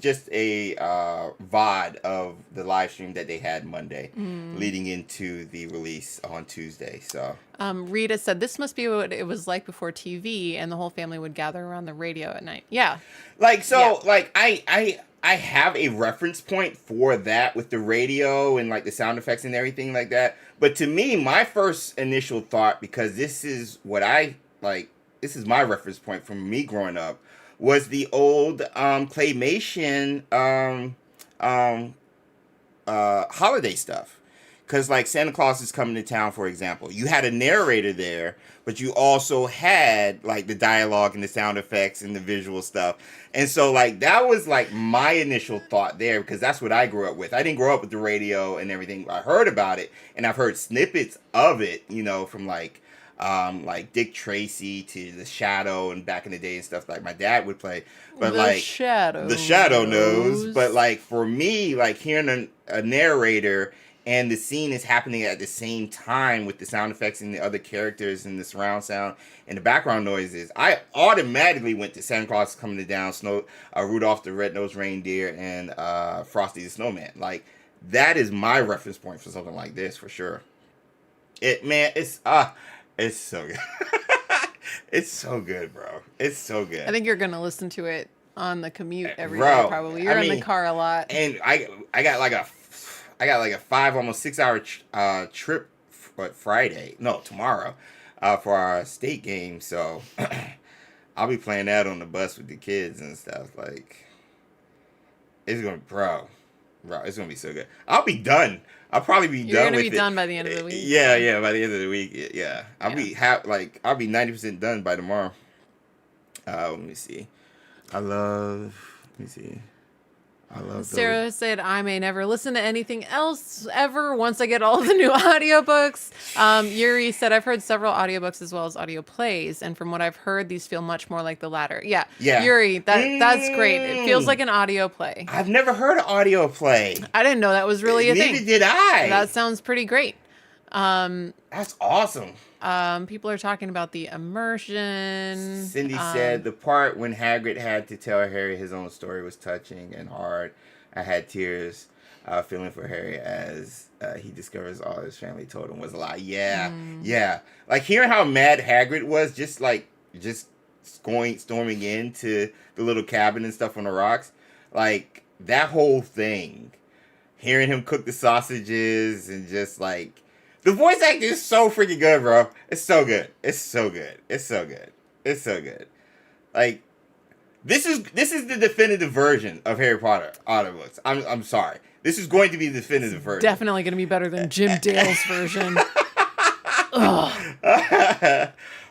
just a VOD of the live stream that they had Monday leading into the release on Tuesday. So Rita said, this must be what it was like before TV and the whole family would gather around the radio at night. Yeah. Like, so, like, I have a reference point for that with the radio and, like, the sound effects and everything like that. But to me, my first initial thought, because this is what this is my reference point from me growing up, was the old claymation holiday stuff. Because, like, Santa Claus is coming to town, for example. You had a narrator there, but you also had, like, the dialogue and the sound effects and the visual stuff. And so, like, that was, like, my initial thought there, because that's what I grew up with. I didn't grow up with the radio and everything. I heard about it, and I've heard snippets of it, you know, from, like Dick Tracy to The Shadow and back in the day and stuff like my dad would play. But the Shadow knows. But, like, for me, like, hearing a narrator and the scene is happening at the same time with the sound effects and the other characters and the surround sound and the background noises, I automatically went to Santa Claus Coming to Town, Rudolph the Red-Nosed Reindeer, and Frosty the Snowman. Like, that is my reference point for something like this, for sure. It's so good. It's so good, bro. It's so good. I think you're gonna listen to it on the commute every day, probably. You're in the car a lot. And I got like a 5, almost 6 hour trip tomorrow for our state game. So I'll be playing that on the bus with the kids and stuff. Like, it's gonna bro, it's gonna be so good. I'll be done. I'll probably be done with it. You're gonna be done by the end of the week. Yeah, by the end of the week. Yeah. I'll be 90% done by tomorrow. Let me see. Sarah said, I may never listen to anything else ever once I get all the new audiobooks. Yuri said, I've heard several audiobooks as well as audio plays, and from what I've heard, these feel much more like the latter. Yeah. Yuri, that's great. It feels like an audio play. I've never heard an audio play. I didn't know that was really a thing. Neither did I. That sounds pretty great. That's awesome. People are talking about the immersion. Cindy said the part when Hagrid had to tell Harry his own story was touching and hard. I had tears feeling for Harry as he discovers all his family told him was a lie. Yeah. Like, hearing how mad Hagrid was, just storming into the little cabin and stuff on the rocks. Like, that whole thing. Hearing him cook the sausages and just like... The voice acting is so freaking good, bro. It's so good. Like, this is the definitive version of Harry Potter audiobooks. I'm sorry. This is going to be the definitive version. Definitely going to be better than Jim Dale's version.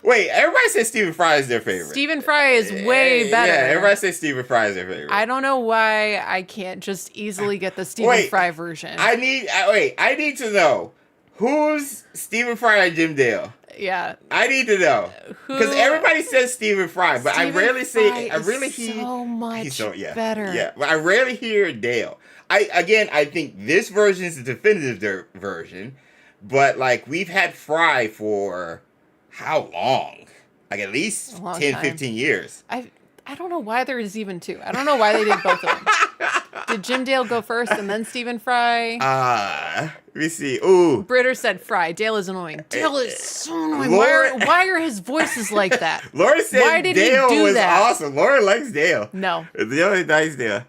Wait, everybody says Stephen Fry is their favorite. Stephen Fry is way better. Yeah, everybody says Stephen Fry is their favorite. I don't know why I can't just easily get the Stephen Fry version. I need to know. Who's Stephen Fry and Jim Dale? Yeah. I need to know. Because everybody says Stephen Fry, but Stephen I rarely Fry hear... so much better. Yeah, but I rarely hear Dale. I think this version is the definitive version, but, like, we've had Fry for how long? Like, at least 10, 15 years. I don't know why there is even two. I don't know why they did both of them. Did Jim Dale go first and then Stephen Fry? Let me see. Ooh. Britter said Fry. Dale is annoying. Dale is so annoying. Why are his voices like that? Laura said why did Dale he do was that? awesome. Laura likes Dale. No. Dale likes Dale.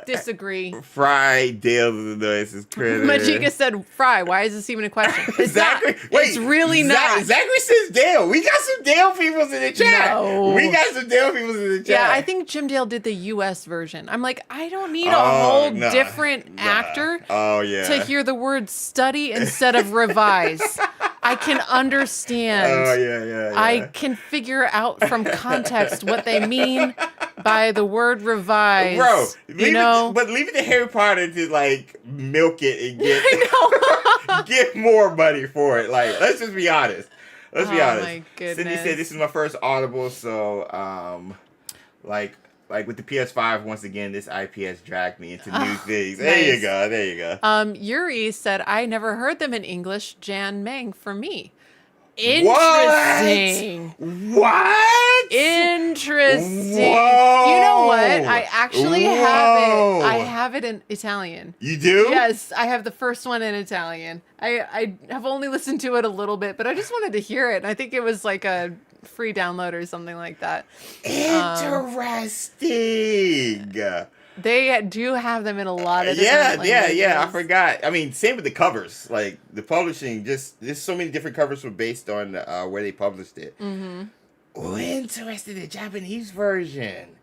Disagree. Fry, Dale the nicest critter. Majika said Fry. Why is this even a question? It's Zachary, not. It's really not. Zachary says Dale. We got some Dale peoples in the chat. No. We got some Dale peoples in the chat. Yeah, I think Jim Dale did the U.S. version. I'm like, I don't need a whole different actor to hear the word study instead of revise. I can understand. Oh, yeah. I can figure out from context what they mean by the word revise. Bro, but leave it to Harry Potter to, like, milk it and get more money for it. Like, let's just be honest. Let's be honest. My goodness. Cindy said this is my first Audible, so, like with the PS5, once again, this IP has dragged me into new things. There you go. Yuri said, I never heard them in English. Jan Meng for me. Interesting. What? Interesting. Whoa. You know what? I actually have it. I have it in Italian. You do? Yes, I have the first one in Italian. I have only listened to it a little bit, but I just wanted to hear it. And I think it was like a free download or something like that. Interesting. They do have them in a lot of different languages. Yeah. I forgot. I mean, same with the covers. Like, the publishing, there's so many different covers were based on where they published it. Mm-hmm. Oh, interesting. The Japanese version.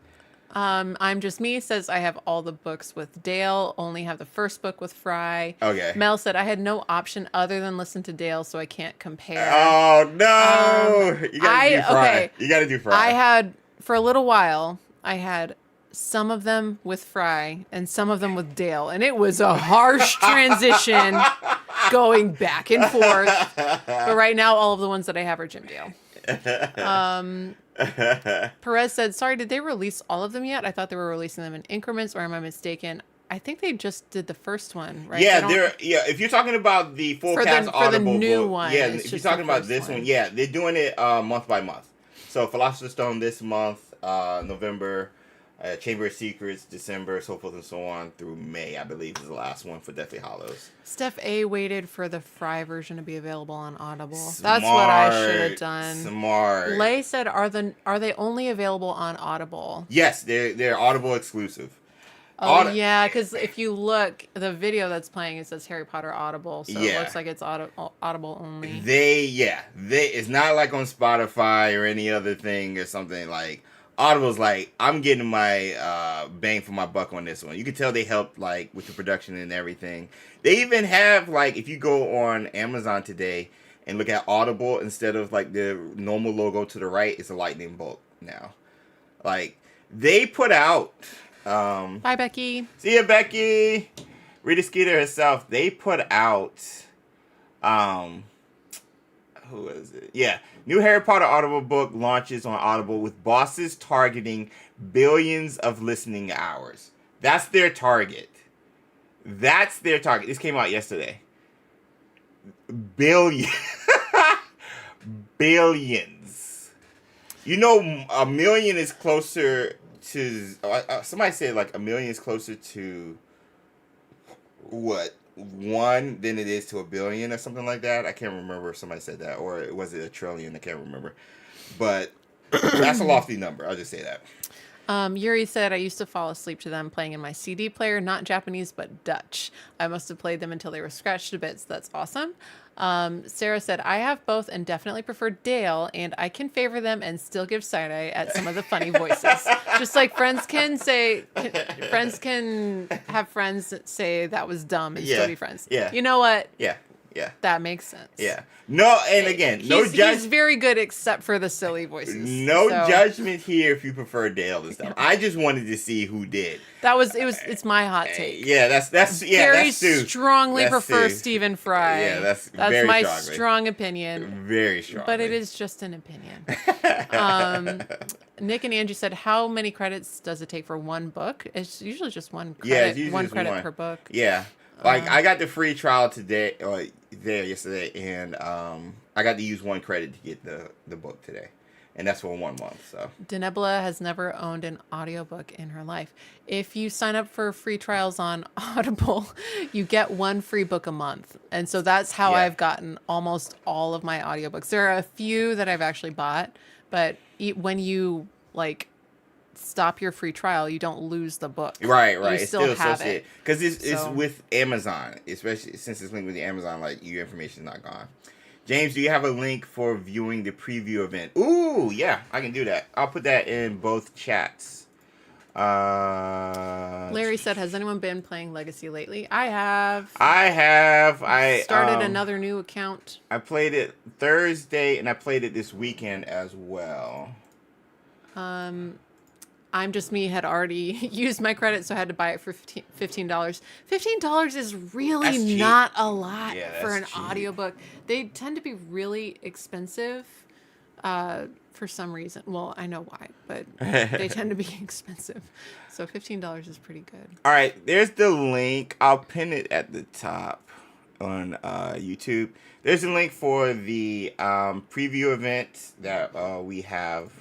I'm Just Me says, I have all the books with Dale, only have the first book with Fry. Okay. Mel said, I had no option other than listen to Dale, so I can't compare. Oh, no. You gotta do Fry. Okay. You gotta do Fry. For a little while, I had some of them with Fry and some of them with Dale, and it was a harsh transition going back and forth. But right now, all of the ones that I have are Jim Dale. Perez said, sorry, did they release all of them yet? I thought they were releasing them in increments, or am I mistaken? I think they just did the first one, right? Yeah, They don't- if you're talking about the full For the- cast for the Audible new book, one, yeah, it's if you're just the talking about first this one. one, yeah, they're doing it month by month. So Philosopher's Stone this month, November, Chamber of Secrets, December, so forth and so on through May, I believe is the last one for Deathly Hallows. Steph A waited for the Fry version to be available on Audible. That's what I should have done. Smart. Lay said, "Are they only available on Audible?" Yes, they're Audible exclusive. Oh yeah, because if you look, the video that's playing, it says Harry Potter Audible, so Yeah. it looks like it's Audible only. It's not like on Spotify or any other thing or something. Like Audible's like, I'm getting my bang for my buck on this one. You can tell they helped like with the production and everything. They even have like, if you go on Amazon today and look at Audible, instead of like the normal logo to the right, it's a lightning bolt now. Like they put out. Bye, Becky. See ya, Becky. Rita Skeeter herself. They put out, who is it? Yeah, new Harry Potter Audible book launches on Audible with bosses targeting billions of listening hours. That's their target. This came out yesterday. Billions. You know, a million is closer to somebody said like a million is closer to what, one than it is to a billion or something like that. I can't remember if somebody said that, or was it a trillion? I can't remember, but that's a lofty number. I'll just say that. Yuri said, I used to fall asleep to them playing in my CD player, not Japanese, but Dutch. I must have played them until they were scratched to bits. That's awesome. Sarah said, I have both and definitely prefer Dale, and I can favor them and still give side-eye at some of the funny voices. Just like friends can have friends say that was dumb and still be friends. Yeah. You know what? Yeah. That makes sense. Yeah. No, and again, He's very good except for the silly voices. No judgment here if you prefer Dale and stuff. I just wanted to see who did. It's my hot take. Yeah, that's very too. strongly prefer Stephen Fry. Yeah, that's my strongly. strong opinion. Very strong. But it is just an opinion. Nick and Angie said, how many credits does it take for one book? It's usually just one credit. Yeah, it's usually one just credit per book. Yeah. Like I got the free trial yesterday, and I got to use one credit to get the book today, and that's for 1 month. So Denebla has never owned an audiobook in her life. If you sign up for free trials on Audible, you get one free book a month, and so that's how I've gotten almost all of my audiobooks. There are a few that I've actually bought, but when you like stop your free trial, you don't lose the book. Right. You It's still have it. Because it's with Amazon, especially since it's linked with the Amazon, like your information is not gone. James, do you have a link for viewing the preview event? Ooh, yeah, I can do that. I'll put that in both chats. Larry said, has anyone been playing Legacy lately? I have. I started another new account. I played it Thursday, and I played it this weekend as well. I'm Just Me had already used my credit, so I had to buy it for $15. $15 is really not a lot for an audiobook. They tend to be really expensive for some reason. Well, I know why, but they tend to be expensive. So $15 is pretty good. All right, there's the link. I'll pin it at the top on YouTube. There's a link for the preview event that we have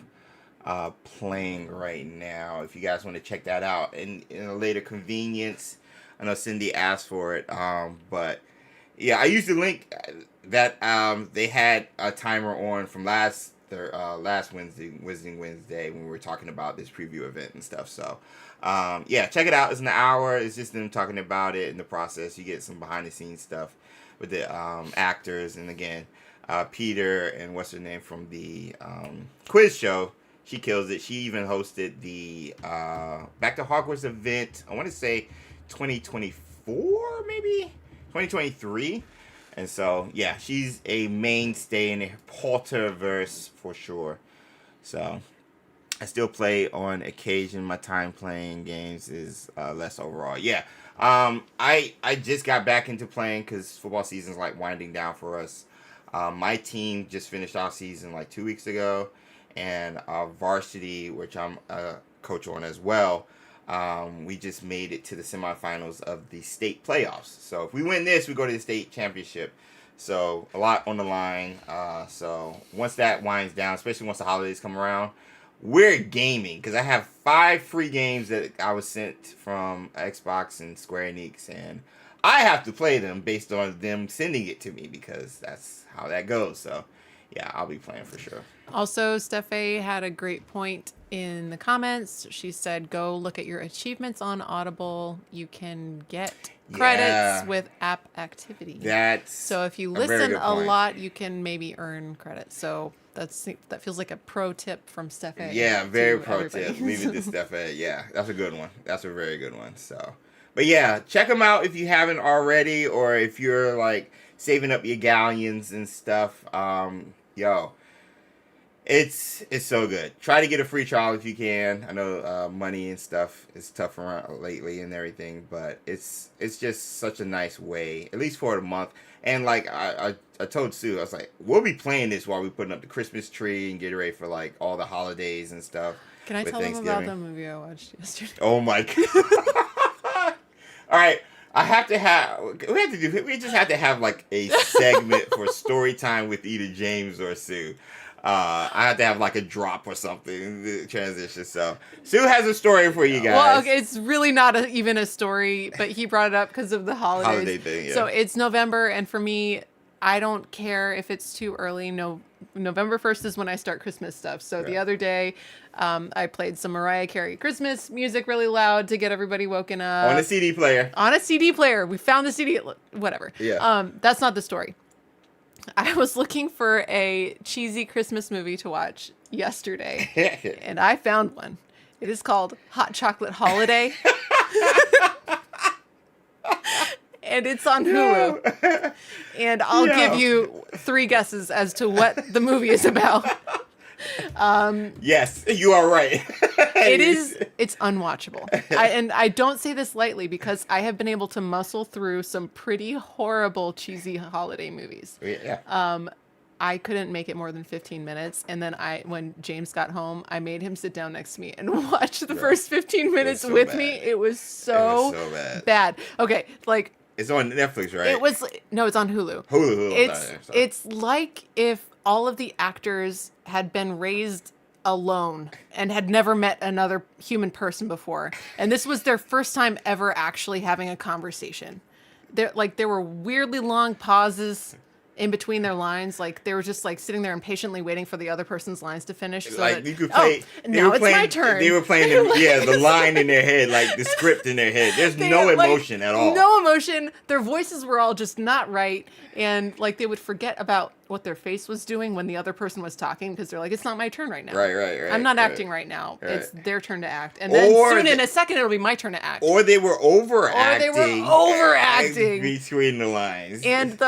playing right now, if you guys want to check that out in a later convenience. I know Cindy asked for it, but yeah, I used the link that they had a timer on from last Wednesday when we were talking about this preview event and stuff. So yeah, check it out. It's an hour. It's just them talking about it in the process. You get some behind the scenes stuff with the actors, and again, Peter and what's her name from the quiz show. She kills it. She even hosted the Back to Hogwarts event, I want to say 2024, maybe? 2023. And so, yeah, she's a mainstay in the Potterverse for sure. So, I still play on occasion. My time playing games is less overall. Yeah, I just got back into playing because football season's like winding down for us. My team just finished our season like 2 weeks ago. And varsity, which I'm a coach on as well, We just made it to the semifinals of the state playoffs. So if we win this, we go to the state championship. So a lot on the line. So once that winds down, especially once the holidays come around, we're gaming, because I have 5 free games that I was sent from Xbox and Square Enix, and I have to play them based on them sending it to me, because that's how that goes. So yeah, I'll be playing for sure. Also, Steffe had a great point in the comments. She said, go look at your achievements on Audible. You can get credits with app activity. So if you listen a lot, you can maybe earn credits. So that feels like a pro tip from Steffe. Yeah, very pro tip. Leave it to Steffe. Yeah, that's a good one. That's a very good one. So, but yeah, check them out if you haven't already, or if you're like saving up your galleons and stuff. Yo, it's so good. Try to get a free trial if you can. I know money and stuff is tough around lately and everything, but it's just such a nice way, at least for a month. And like I told Sue, I was like, we'll be playing this while we're putting up the Christmas tree and getting ready for like all the holidays and stuff. Can I tell them about the movie I watched yesterday? Oh my god! All right. We just have to have like a segment for story time with either James or Sue. I have to have like a drop or something in the transition. So Sue has a story for you guys. Well, okay, it's really not even a story, but he brought it up because of the holidays. Holiday thing, yeah. So it's November, and for me, I don't care if it's too early. No, November 1st is when I start Christmas stuff. So the other day, I played some Mariah Carey Christmas music really loud to get everybody woken up. On a CD player. On a CD player. We found the CD. Whatever. Yeah. That's not the story. I was looking for a cheesy Christmas movie to watch yesterday, and I found one. It is called Hot Chocolate Holiday. And it's on Hulu. And I'll give you 3 guesses as to what the movie is about. Yes, you are right. It's unwatchable. I don't say this lightly, because I have been able to muscle through some pretty horrible, cheesy holiday movies. Yeah. I couldn't make it more than 15 minutes. And then when James got home, I made him sit down next to me and watch the first 15 minutes with me. It was so bad. Okay, like... It's on Netflix, right? No, it's on Hulu. Hulu. It's like if all of the actors had been raised alone and had never met another human person before, and this was their first time ever actually having a conversation. There were weirdly long pauses in between their lines. Like they were just like sitting there impatiently waiting for the other person's lines to finish. So like you could play. Now it's my turn. They were playing the line in their head, like the script in their head. There's no emotion at all. No emotion. Their voices were all just not right, and like they would forget about what their face was doing when the other person was talking, because they're like, it's not my turn right now. Right. I'm not acting right now. Right. It's their turn to act, and then soon in a second it'll be my turn to act. Or they were overacting. Between the lines. And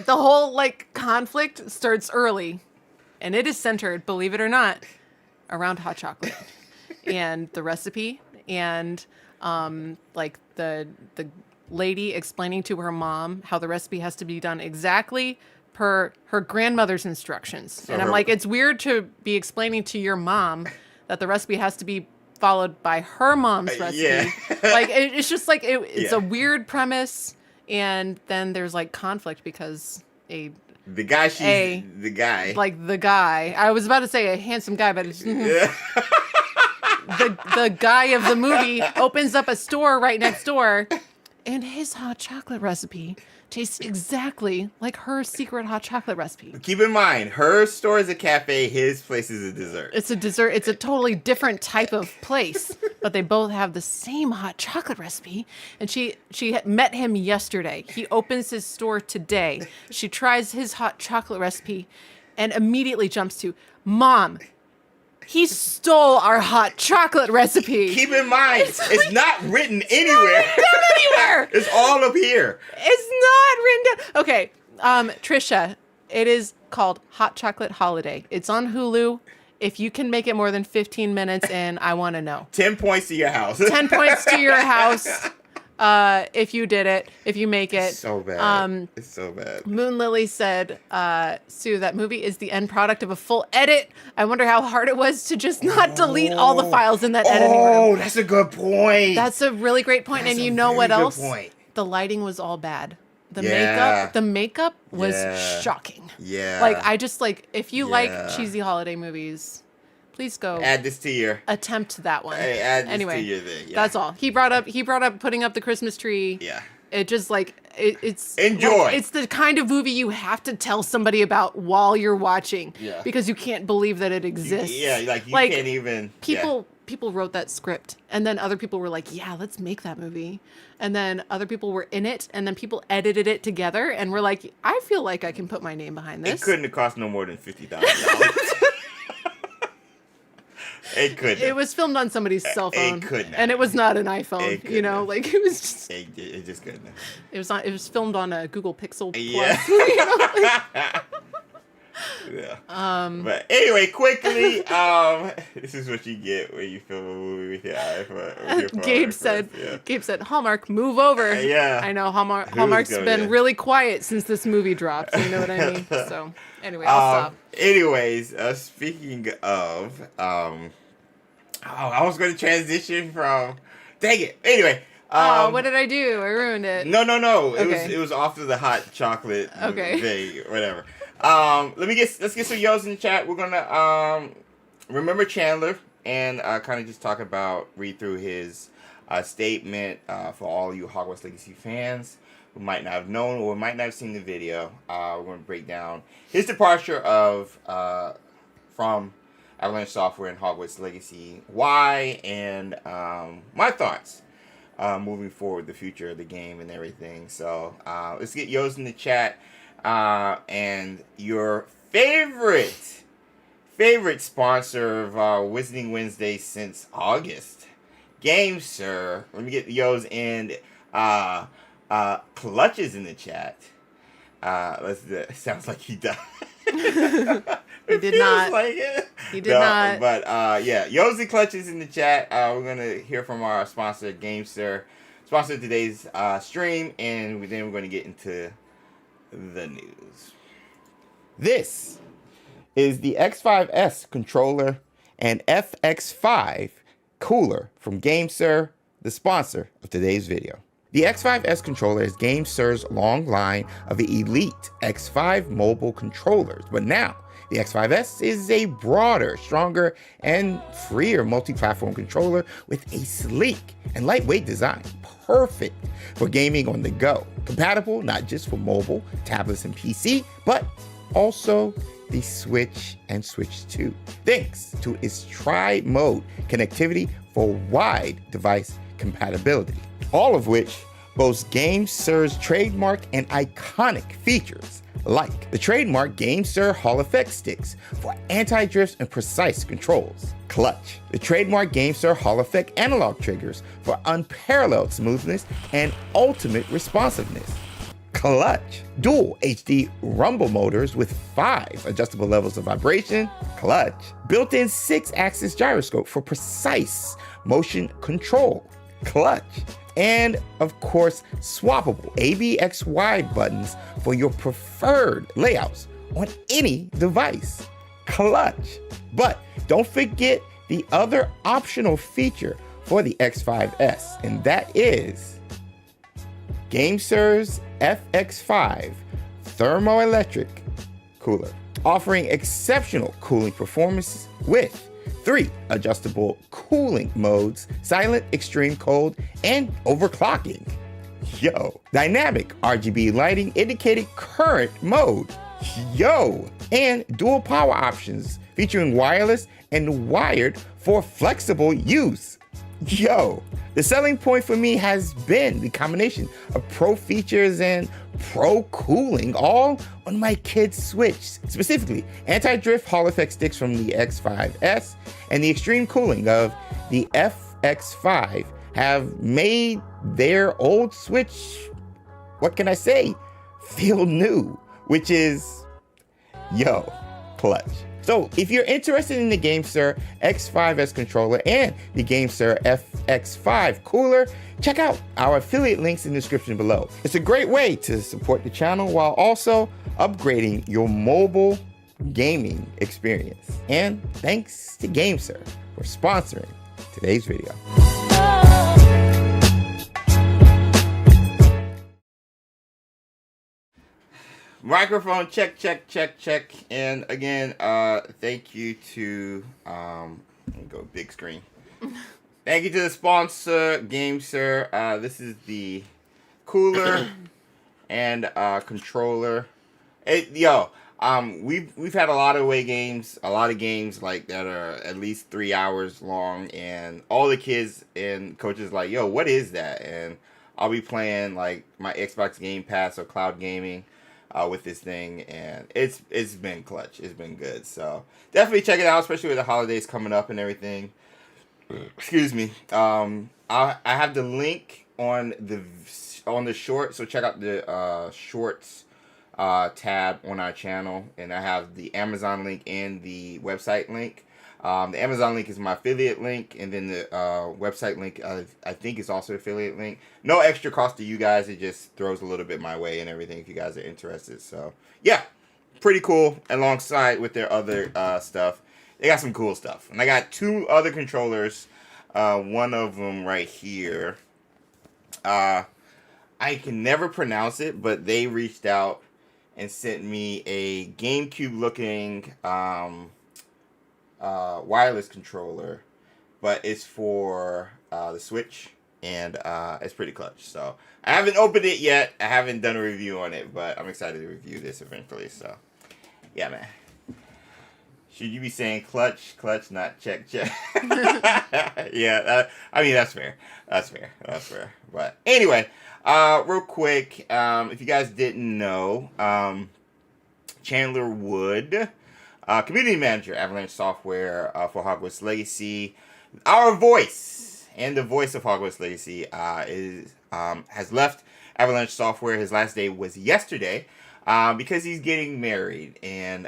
the whole like conflict starts early, and it is centered, believe it or not, around hot chocolate and the recipe, and like the lady explaining to her mom how the recipe has to be done exactly per her grandmother's instructions. So and I'm like, it's weird to be explaining to your mom that the recipe has to be followed by her mom's recipe. Yeah. Like it's just like it's a weird premise. And then there's like conflict because the guy. I was about to say a handsome guy, but it's, the guy of the movie opens up a store right next door, and his hot chocolate recipe tastes exactly like her secret hot chocolate recipe. Keep in mind, her store is a cafe, his place is a dessert. It's a dessert. It's a totally different type of place, but they both have the same hot chocolate recipe. And she met him yesterday. He opens his store today. She tries his hot chocolate recipe and immediately jumps to, Mom, he stole our hot chocolate recipe. Keep in mind, it's not written anywhere. It's not anywhere. It's all up here. It's not written down. Okay, Trisha, it is called Hot Chocolate Holiday. It's on Hulu. If you can make it more than 15 minutes in, I want to know. 10 points to your house. 10 points to your house. if you did it, if you make it. It's so bad. It's so bad. Moon Lily said, Sue, that movie is the end product of a full edit. I wonder how hard it was to just not delete all the files in that editing room. Oh, that's a good point. That's a really great point. That's and you a know what very good else? point. The lighting was all bad. The Yeah. makeup was Yeah. shocking. Yeah. Like, I just, like, if you Yeah. like cheesy holiday movies, please go Add this to your. attempt that one. Hey, add this Anyway, to your thing. Yeah. that's all. He brought up putting up the Christmas tree. Yeah. It just, like, it's... Enjoy. Like, it's the kind of movie you have to tell somebody about while you're watching. Yeah. Because you can't believe that it exists. Yeah, like, you can't even. People wrote that script, and then other people were like, yeah, let's make that movie. And then other people were in it, and then people edited it together, and were like, I feel like I can put my name behind this. It couldn't have cost no more than $50,000. It couldn't. It was filmed on somebody's cell phone. It couldn't. And it was not an iPhone, It you know? couldn't. Like, it was just... It just couldn't. It was filmed on a Google Pixel Plus. Yeah. You know? Like, Yeah. But anyway, quickly, this is what you get when you film a movie with your iPhone. With your Gabe phone. said, Hallmark, move over. Yeah. I know Hallmark's go, been yeah. really quiet since this movie dropped. You know what I mean? So anyway, I'll stop. Anyways, speaking of, I was going to transition from. Dang it. Anyway. What did I do? I ruined it. No. Okay. It was off of the hot chocolate Okay. thing, whatever. Let's get some yos in the chat. We're gonna remember Chandler and kind of just talk about, read through his statement for all you Hogwarts Legacy fans who might not have known or might not have seen the video. We're gonna break down his departure from Avalanche Software and Hogwarts Legacy, why, and my thoughts moving forward, the future of the game and everything. So let's get yos in the chat. And your favorite sponsor of Wizarding Wednesday since August, Game Sir. Let me get yo's and Clutches in the chat. Sounds like he died. He did not. Like it. He did not. But yeah, yo's and Clutches in the chat. We're gonna hear from our sponsor, Game Sir, sponsor of today's stream, and then we're gonna get into the news. This is the X5S controller and FX5 cooler from GameSir, the sponsor of today's video. The X5S controller is GameSir's long line of elite X5 mobile controllers, but now the X5S is a broader, stronger, and freer multi-platform controller with a sleek and lightweight design, perfect for gaming on the go. Compatible not just for mobile, tablets, and PC, but also the Switch and Switch 2, thanks to its tri-mode connectivity for wide device compatibility, all of which boasts GameSir's trademark and iconic features, like the trademark GameSir Hall Effect sticks for anti-drift and precise controls, Clutch, the trademark GameSir Hall Effect analog triggers for unparalleled smoothness and ultimate responsiveness, Clutch, dual HD rumble motors with 5 adjustable levels of vibration, Clutch, built-in 6-axis gyroscope for precise motion control, Clutch, and of course, swappable ABXY buttons for your preferred layouts on any device, Clutch. But don't forget the other optional feature for the X5S, and that is GameSir's FX5 thermoelectric cooler, offering exceptional cooling performances with 3 adjustable cooling modes: silent, extreme cold, and overclocking. Dynamic RGB lighting indicating current mode. And dual power options featuring wireless and wired for flexible use. The selling point for me has been the combination of pro features and pro cooling, all on my kid's Switch. Specifically, anti-drift Hall Effect sticks from the X5S and the extreme cooling of the FX5 have made their old Switch, what can I say, feel new, which is, Clutch. So if you're interested in the GameSir X5S controller and the GameSir FX5 cooler, check out our affiliate links in the description below. It's a great way to support the channel while also upgrading your mobile gaming experience. And thanks to GameSir for sponsoring today's video. Microphone check. And again, thank you to let me go big screen. Thank you to the sponsor, GameSir. This is the cooler and controller. We've had a lot of games like that are at least 3 hours long, and all the kids and coaches like, yo, what is that? And I'll be playing like my Xbox Game Pass or cloud gaming with this thing, and it's been clutch. It's been good. So definitely check it out, especially with the holidays coming up and everything. Excuse me. I have the link on the short, so check out the shorts tab on our channel, and I have the Amazon link and the website link. The Amazon link is my affiliate link, and then the website link I think is also affiliate link. No extra cost to you guys. It just throws a little bit my way and everything if you guys are interested. So yeah, pretty cool. Alongside with their other stuff, they got some cool stuff. And I got 2 other controllers. One of them right here. I can never pronounce it, but they reached out and sent me a GameCube looking wireless controller, but it's for the Switch, and it's pretty clutch. So I haven't opened it yet. I haven't done a review on it, but I'm excited to review this eventually. So yeah, man. Should you be saying clutch, not check? Yeah, I mean, that's fair. But anyway, real quick, if you guys didn't know, Chandler Wood, community manager, Avalanche Software for Hogwarts Legacy, our voice and the voice of Hogwarts Legacy has left Avalanche Software. His last day was yesterday because he's getting married, and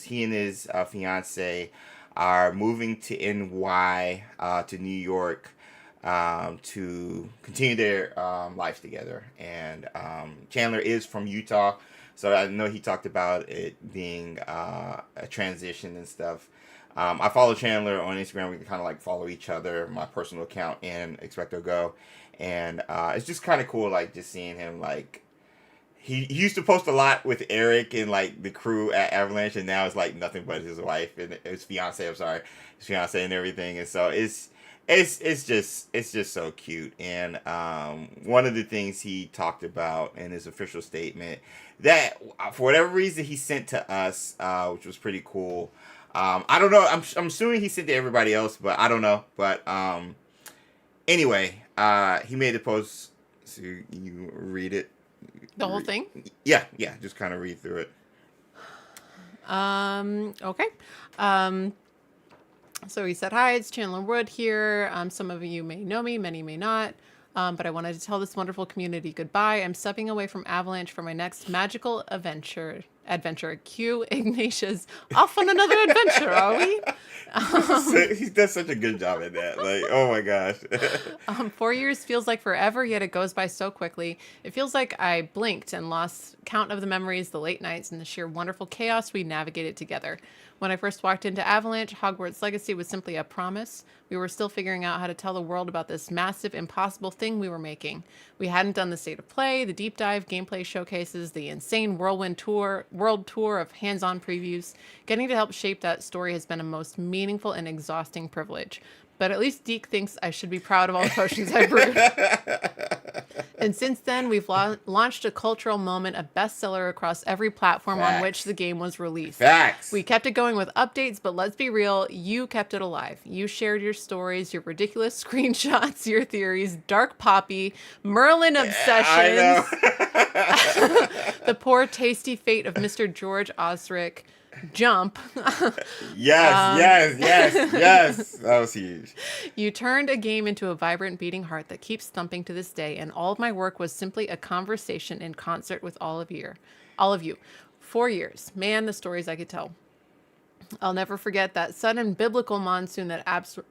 he and his fiance are moving to NY to New York to continue their lives together. And Chandler is from Utah. So I know he talked about it being a transition and stuff. I follow Chandler on Instagram. We can kind of like follow each other, my personal account and XpectoGO. And it's just kind of cool, like just seeing him. Like he used to post a lot with Eric and like the crew at Avalanche, and now it's like nothing but his wife and his fiance. His fiance and everything. And so it's just so cute. And one of the things he talked about in his official statement that for whatever reason he sent to us, which was pretty cool. I don't know. I'm assuming he sent to everybody else, but I don't know. But anyway, he made a post. So you read it. The whole thing? Yeah. Just kind of read through it. Okay. So he said, hi, it's Chandler Wood here. Some of you may know me, many may not. But I wanted to tell this wonderful community goodbye. I'm stepping away from Avalanche for my next magical adventure. Q Ignatius, off on another adventure, are we? He does such a good job at that. Like, oh my gosh. 4 years feels like forever, yet it goes by so quickly. It feels like I blinked and lost count of the memories, the late nights, and the sheer wonderful chaos we navigated together. When I first walked into Avalanche, Hogwarts Legacy was simply a promise. We were still figuring out how to tell the world about this massive, impossible thing we were making. We hadn't done the state of play, the deep dive gameplay showcases, the insane world tour of hands-on previews. Getting to help shape that story has been a most meaningful and exhausting privilege. But at least Deke thinks I should be proud of all the potions I brewed. And since then, we've launched a cultural moment, a bestseller across every platform on which the game was released. Facts. We kept it going with updates, but let's be real, you kept it alive. You shared your stories, your ridiculous screenshots, your theories, Dark Poppy, Merlin obsessions, the poor tasty fate of Mr. George Osric, Jump. Yes. That was huge. You turned a game into a vibrant beating heart that keeps thumping to this day, and all of my work was simply a conversation in concert with all of you. 4 years. Man, the stories I could tell. I'll never forget that sudden biblical monsoon that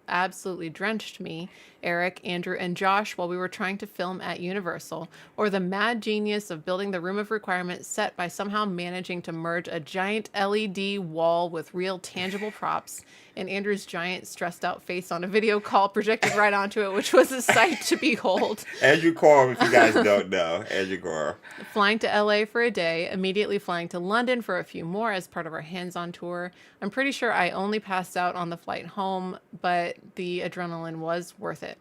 absolutely drenched me, Eric, Andrew, and Josh while we were trying to film at Universal, or the mad genius of building the room of requirement set by somehow managing to merge a giant LED wall with real tangible props and Andrew's giant stressed out face on a video call projected right onto it, which was a sight to behold. Andrew Corum, if you guys don't know, Andrew Corum. Flying to LA for a day, immediately flying to London for a few more as part of our hands-on tour. I'm pretty sure I only passed out on the flight home, but the adrenaline was worth it.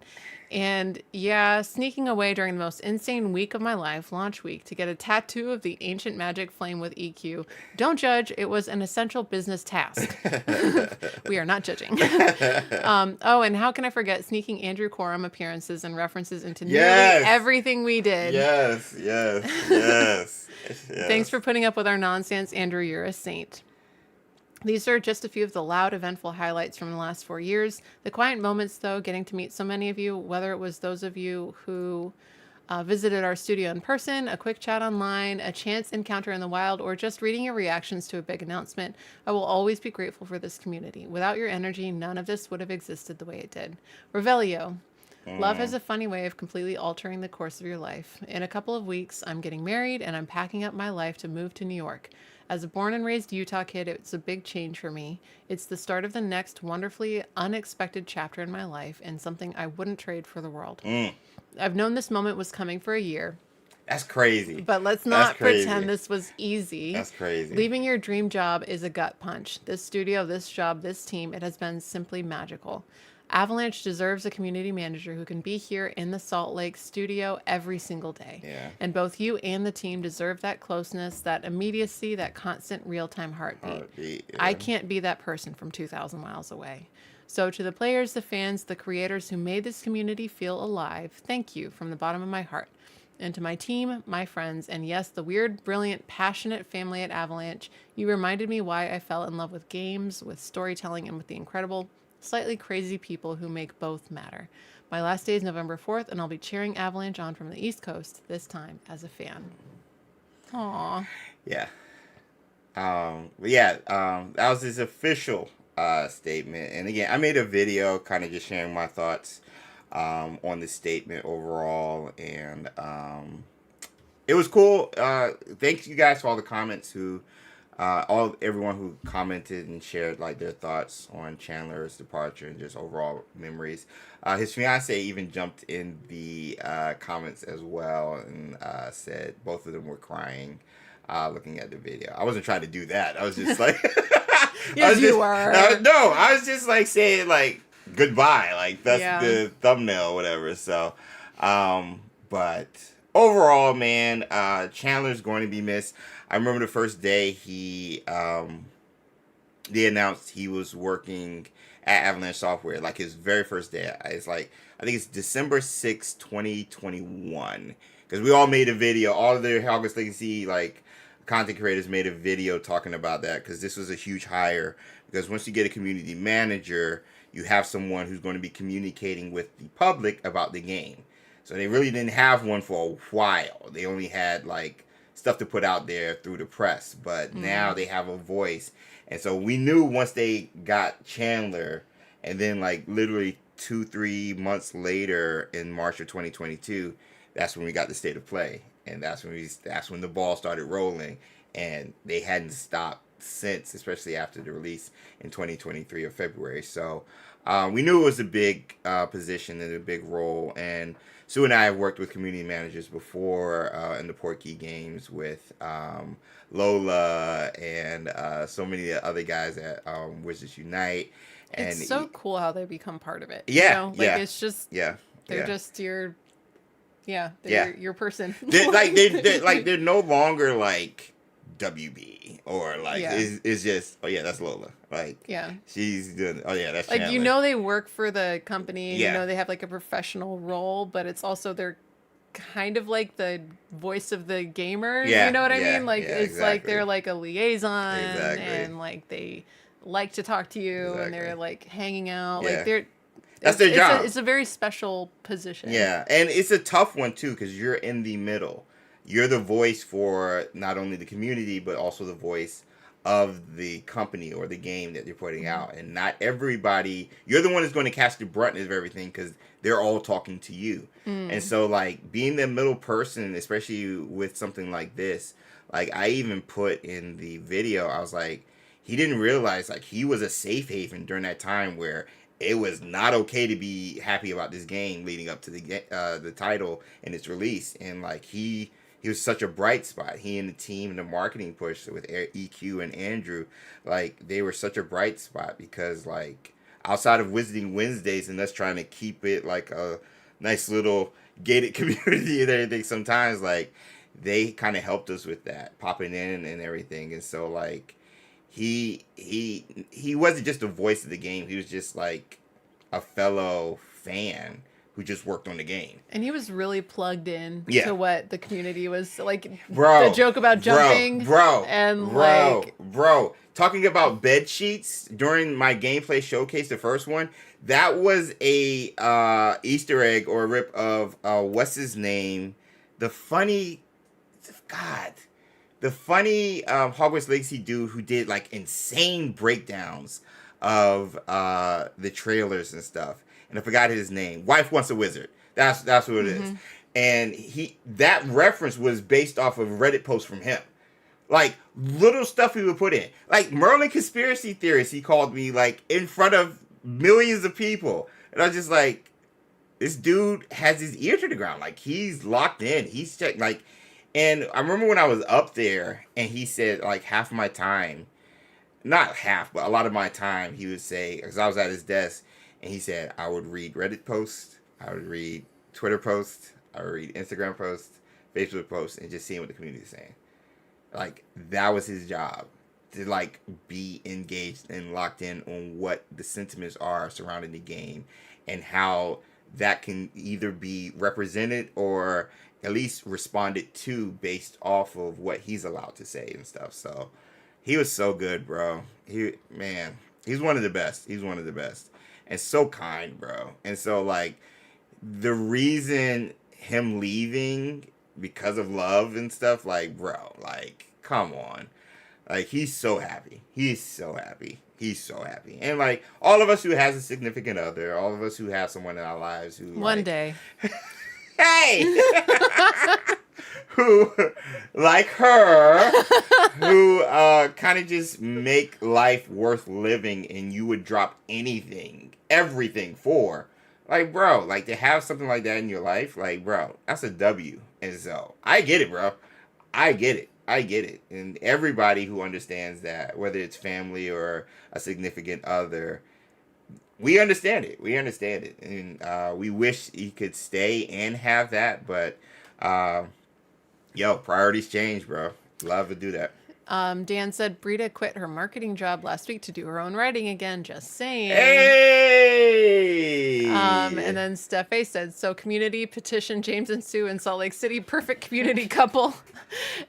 And yeah, sneaking away during the most insane week of my life, launch week, to get a tattoo of the ancient magic flame with EQ. Don't judge, it was an essential business task. We are not judging. Oh, and how can I forget sneaking Andrew Corum appearances and references into nearly everything we did. Yes. Thanks for putting up with our nonsense, Andrew, you're a saint. These are just a few of the loud, eventful highlights from the last 4 years. The quiet moments, though, getting to meet so many of you, whether it was those of you who visited our studio in person, a quick chat online, a chance encounter in the wild, or just reading your reactions to a big announcement, I will always be grateful for this community. Without your energy, none of this would have existed the way it did. Revelio. Love has a funny way of completely altering the course of your life. In a couple of weeks, I'm getting married and I'm packing up my life to move to New York. As a born and raised Utah kid, it's a big change for me. It's the start of the next wonderfully unexpected chapter in my life and something I wouldn't trade for the world. I've known this moment was coming for a year. That's crazy. But let's not pretend this was easy. That's crazy. Leaving your dream job is a gut punch. This studio, this job, this team, it has been simply magical. Avalanche deserves a community manager who can be here in the Salt Lake studio every single day. Yeah. And both you and the team deserve that closeness, that immediacy, that constant real-time heartbeat. Yeah. I can't be that person from 2,000 miles away. So to the players, the fans, the creators who made this community feel alive, thank you from the bottom of my heart. And to my team, my friends, and yes, the weird, brilliant, passionate family at Avalanche, you reminded me why I fell in love with games, with storytelling, and with the incredible, slightly crazy people who make both matter. My last day is November 4th, and I'll be cheering Avalanche on from the East Coast, this time as a fan. Aww. Yeah. That was his official statement. And again, I made a video kind of just sharing my thoughts on the statement overall. And it was cool. Thanks you guys for all the comments everyone who commented and shared like their thoughts on Chandler's departure and just overall memories. His fiance even jumped in the comments as well and said both of them were crying looking at the video. I wasn't trying to do that. I was just like, yes, you were. I was just like saying like goodbye, like that's the thumbnail or whatever. So, but overall, man, Chandler's going to be missed. I remember the first day they announced he was working at Avalanche Software, like his very first day. It's like, I think it's December 6th, 2021. Because we all made a video, all of the Hogwarts Legacy, like, content creators made a video talking about that, because this was a huge hire. Because once you get a community manager, you have someone who's going to be communicating with the public about the game. So they really didn't have one for a while. They only had, like, stuff to put out there through the press, but now they have a voice. And so we knew once they got Chandler, and then like literally 2-3 months later in March of 2022, that's when we got the state of play, and that's when the ball started rolling, and they hadn't stopped since, especially after the release in 2023 of February. So we knew it was a big position and a big role. And Sue and I have worked with community managers before in the Portkey games with Lola and so many other guys at Wizards Unite. And it's so cool how they become part of it. Yeah, you know? Like it's just they're just your your person. They're no longer like WB or like it's just that's Lola. Like she's doing that's like Chandler. They work for the company, they have like a professional role, but it's also they're kind of like the voice of the gamers, you know what I mean? Like it's exactly. like they're like a liaison and like they like to talk to you and they're like hanging out like that's their job. It's a very special position. Yeah, and it's a tough one too because you're in the middle. You're the voice for not only the community but also the voice of the company or the game that you're putting out. And not everybody, you're the one that's going to catch the brunt of everything because they're all talking to you. And so, like, being the middle person, especially with something like this, like, I even put in the video, I was like, he didn't realize, like, he was a safe haven during that time where it was not okay to be happy about this game leading up to the title and its release. And, like, he was such a bright spot. He and the team and the marketing push with EQ and Andrew, like, they were such a bright spot because, like, outside of Wizarding Wednesdays and us trying to keep it, like, a nice little gated community and everything, sometimes, like, they kind of helped us with that, popping in and everything. And so, like, he wasn't just a voice of the game. He was just, like, a fellow fan who just worked on the game. And he was really plugged in Yeah. to what the community was like. Bro, the joke about jumping. Bro. Talking about bed sheets during my gameplay showcase, the first one, that was a Easter egg or a rip of what's his name? The funny Hogwarts Legacy dude who did like insane breakdowns of the trailers and stuff. And I forgot his name. Wife Wants a Wizard. That's who it is. And that reference was based off of Reddit posts from him. Like, little stuff he would put in. Like, Merlin Conspiracy Theorist, he called me, like, in front of millions of people. And I was just like, this dude has his ear to the ground. Like, he's locked in. He's checked, like, and I remember when I was up there, and he said, like, half of my time, not half, but a lot of my time, he would say, because I was at his desk, and he said, I would read Reddit posts, I would read Twitter posts, I would read Instagram posts, Facebook posts, and just seeing what the community is saying. Like, that was his job, to, like, be engaged and locked in on what the sentiments are surrounding the game and how that can either be represented or at least responded to based off of what he's allowed to say and stuff. So he was so good, bro. He's one of the best. He's one of the best. And so kind, bro. And so, like, the reason him leaving because of love and stuff, like, bro, like, come on. Like, he's so happy. He's so happy. He's so happy. And, like, all of us who has a significant other, all of us who have someone in our lives who, One like, day. hey! Who, like her, who kind of just make life worth living and you would drop anything, everything for. Like, bro, like, to have something like that in your life, like, bro, that's a W. And so, I get it, bro. I get it. And everybody who understands that, whether it's family or a significant other, we understand it. And we wish he could stay and have that, but, priorities change, bro. Love to do that. Dan said Brita quit her marketing job last week to do her own writing again. Just saying. Hey! And then Steffe said, so community petition James and Sue in Salt Lake City. Perfect community couple.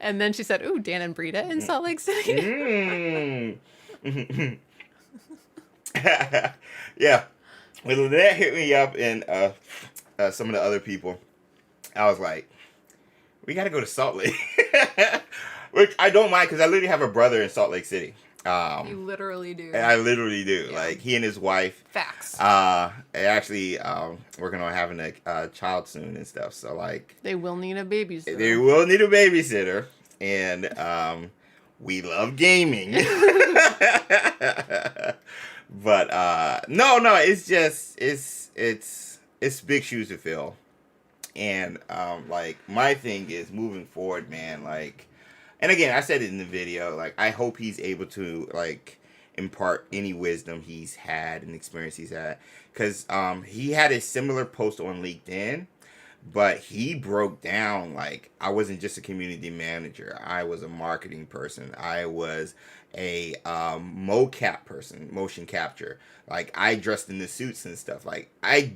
And then she said, ooh, Dan and Brita in Salt Lake City. Yeah. When Lynette hit me up and some of the other people, I was like, we got to go to Salt Lake. Which I don't mind because I literally have a brother in Salt Lake City. You literally do. I literally do. Yeah. Like, he and his wife. Facts. Actually working on having a child soon and stuff. So, like, they will need a babysitter. And we love gaming. But no, it's just it's big shoes to fill. And like, my thing is moving forward, man, like, and again, I said it in the video, like, I hope he's able to, like, impart any wisdom he's had and experience he's had. Because he had a similar post on LinkedIn, but he broke down, like, I wasn't just a community manager. I was a marketing person. I was a mocap person, motion capture. Like, I dressed in the suits and stuff. Like, I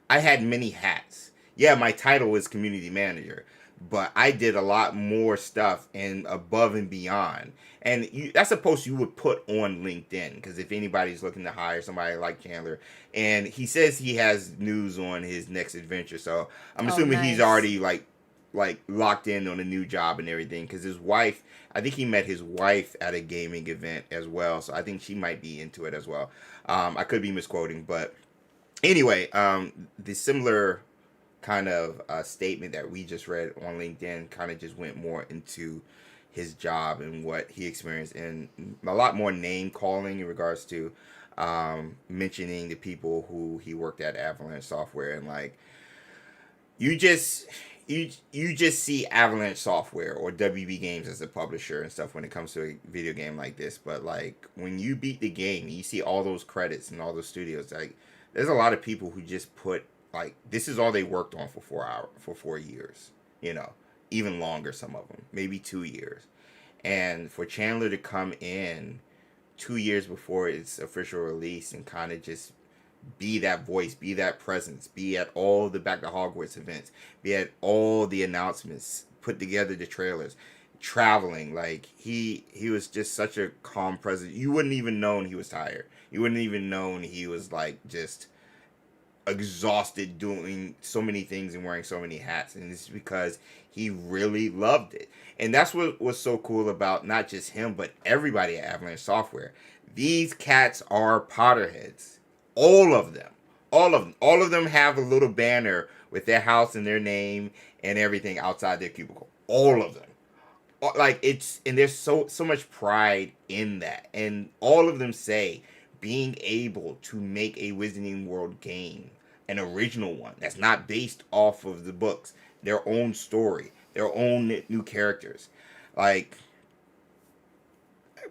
had many hats. Yeah, my title was community manager, but I did a lot more stuff and above and beyond. And that's a post you would put on LinkedIn, because if anybody's looking to hire somebody like Chandler, and he says he has news on his next adventure, so I'm assuming he's already, like, like locked in on a new job and everything, because his wife, I think he met his wife at a gaming event as well, so I think she might be into it as well. I could be misquoting, but anyway, the similar kind of statement that we just read on LinkedIn kind of just went more into his job and what he experienced, and a lot more name calling in regards to mentioning the people who he worked at Avalanche Software, and like you just see Avalanche Software or WB Games as a publisher and stuff when it comes to a video game like this. But like when you beat the game, you see all those credits and all those studios. Like there's a lot of people who just put like this is all they worked on for 4 years. You know, even longer. Some of them, maybe 2 years. And for Chandler to come in 2 years before its official release and kind of just be that voice, be that presence, be at all the Back to Hogwarts events, be at all the announcements, put together the trailers, traveling. Like he was just such a calm presence. You wouldn't even known he was tired. You wouldn't even known he was like just exhausted doing so many things and wearing so many hats. And it's because he really loved it. And that's what was so cool about not just him, but everybody at Avalanche Software. These cats are Potterheads. All of them. All of them have a little banner with their house and their name and everything outside their cubicle. All of them. Like it's, and there's so much pride in that. And all of them say being able to make a Wizarding World game, an original one that's not based off of the books, their own story, their own new characters. Like,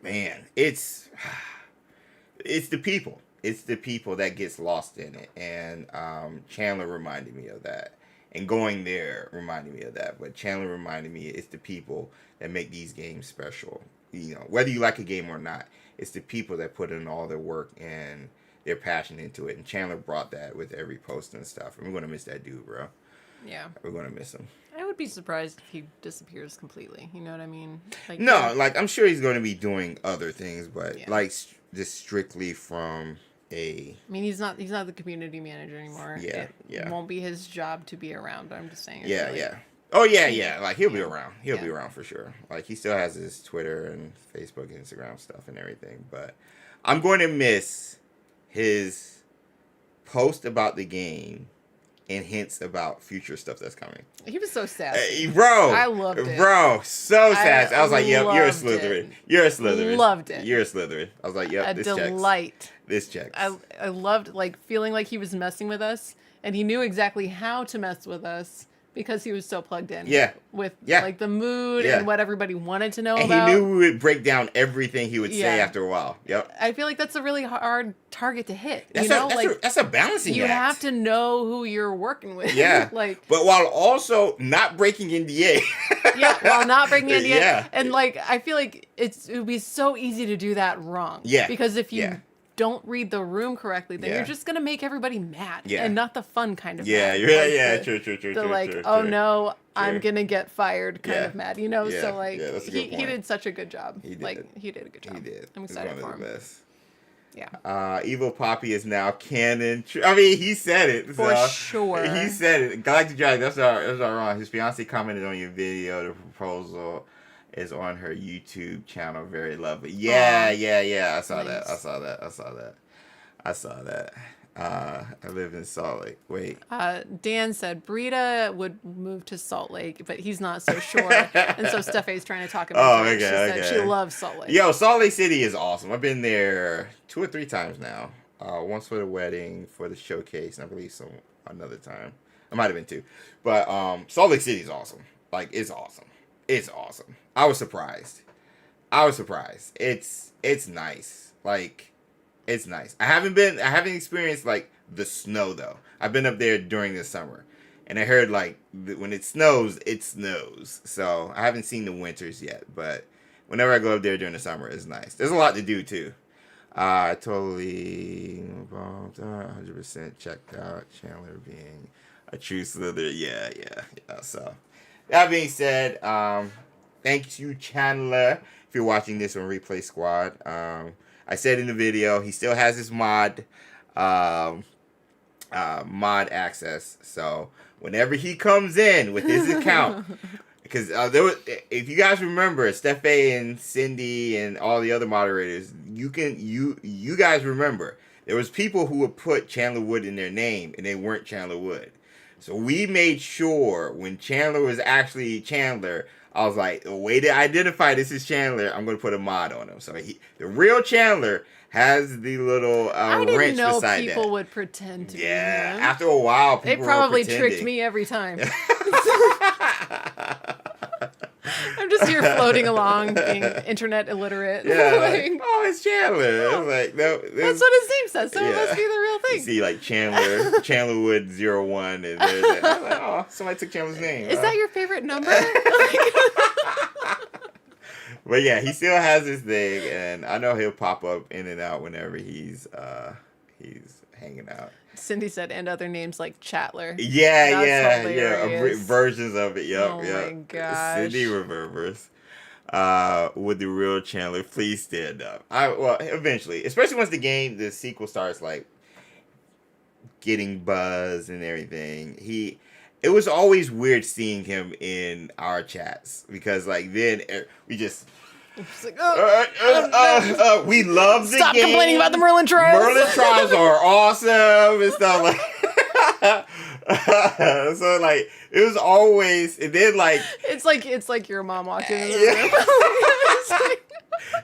man, it's the people. It's the people that gets lost in it. And Chandler reminded me of that. And going there reminded me of that. But Chandler reminded me it's the people that make these games special. You know, whether you like a game or not, it's the people that put in all their work and their passion into it. And Chandler brought that with every post and stuff. And we're going to miss that dude, bro. Yeah. We're going to miss him. I would be surprised if he disappears completely. You know what I mean? Like, no, like, I'm sure he's going to be doing other things, but, like, just strictly from a... I mean, he's not the community manager anymore. Yeah, It won't be his job to be around, I'm just saying. Yeah. Oh, yeah. Like, he'll be around. He'll be around for sure. Like, he still has his Twitter and Facebook and Instagram stuff and everything. But I'm going to miss his post about the game and hints about future stuff that's coming. He was so sad. Bro. I loved it. Bro, so sad. I was like, yep, you're a Slytherin. It. You're a Slytherin. Loved it. You're a Slytherin. I was like, yep, this checks. A delight. This checks. I loved, like, feeling like he was messing with us, and he knew exactly how to mess with us because he was so plugged in. With, like, the mood and what everybody wanted to know about. And he knew we would break down everything he would say after a while. Yep. I feel like that's a really hard target to hit. That's a balancing act. You have to know who you're working with. Yeah. Like, but while also not breaking NDA. while not breaking NDA. Yeah. And, like, I feel like it would be so easy to do that wrong. Yeah. Because if you don't read the room correctly, then you're just gonna make everybody mad, and not the fun kind of mad. True. Oh no, I'm gonna get fired kind of mad, you know. So like, he did such a good job. He did a good job. He did. I'm excited for him. Yeah. Evil Poppy is now canon. I mean, he said it for sure. He said it. Galactic Dragon. That's not wrong. His fiance commented on your video. The proposal is on her YouTube channel. Very lovely. Yeah. I saw that. I live in Salt Lake. Wait. Dan said Brita would move to Salt Lake, but he's not so sure. And so Stephanie's trying to talk about it. She said she loves Salt Lake. Yo, Salt Lake City is awesome. I've been there 2 or 3 times now. Once for the wedding, for the showcase, and I believe another time. It might have been 2. But Salt Lake City is awesome. Like, it's awesome. It's awesome. I was surprised. It's nice. Like, it's nice. I haven't experienced, like, the snow, though. I've been up there during the summer. And I heard, like, when it snows, it snows. So, I haven't seen the winters yet. But whenever I go up there during the summer, it's nice. There's a lot to do, too. Totally 100% checked out Chandler being a true Slytherin. Yeah. So, that being said, thank you, Chandler, if you're watching this on Replay Squad. I said in the video, he still has his mod. mod access. So whenever he comes in with his account, because there was, if you guys remember, Steffe and Cindy and all the other moderators, you guys remember there was people who would put Chandler Wood in their name and they weren't Chandler Wood. So we made sure when Chandler was actually Chandler, I was like, the way to identify this is Chandler, I'm going to put a mod on him. So the real Chandler has the little I didn't wrench know beside people that. would pretend to be him. After a while, people They probably were pretending. tricked me every time. I'm just here floating along, being internet illiterate. Yeah, Like, oh, it's Chandler. I was like, no, that's what his name says, so it must be the real You thing. see, like Chandler Wood 01, and there's that. I was like, oh, somebody took Chandler's name. Is that your favorite number? But yeah, he still has his thing, and I know he'll pop up in and out whenever he's hanging out. Cindy said, and other names like Chatler. Yeah, That's yeah, hilarious. versions of it. Yep, Oh yep. my gosh. Cindy remembers. With the real Chandler, please stand up. Well, eventually, especially once the sequel starts like getting buzz and everything. It was always weird seeing him in our chats because like then we just. It's like, We love the stop game. complaining about the Merlin trials. Merlin trials are awesome and stuff like. So like it was always, and then like it's like your mom walking in the Yeah. room. It's like,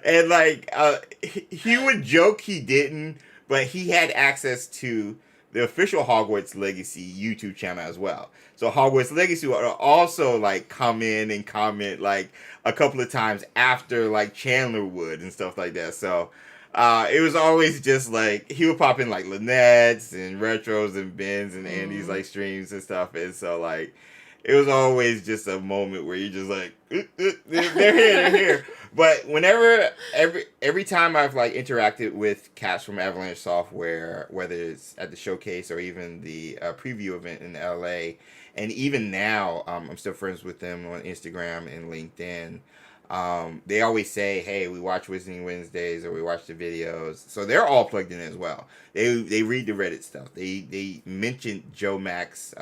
and like he would joke he didn't, but he had access to the official Hogwarts Legacy YouTube channel as well. So Hogwarts Legacy would also like come in and comment like a couple of times after like Chandler would and stuff like that. So it was always just like he would pop in like Lynette's and Retros and Ben's and Andy's like streams and stuff. And so like it was always just a moment where you just like they're here. But whenever every time I've like interacted with cats from Avalanche Software, whether it's at the showcase or even the preview event in LA, and even now I'm still friends with them on Instagram and LinkedIn. They always say, "Hey, we watch Wizarding Wednesdays or we watch the videos," so they're all plugged in as well. They read the Reddit stuff. They mention Joe Max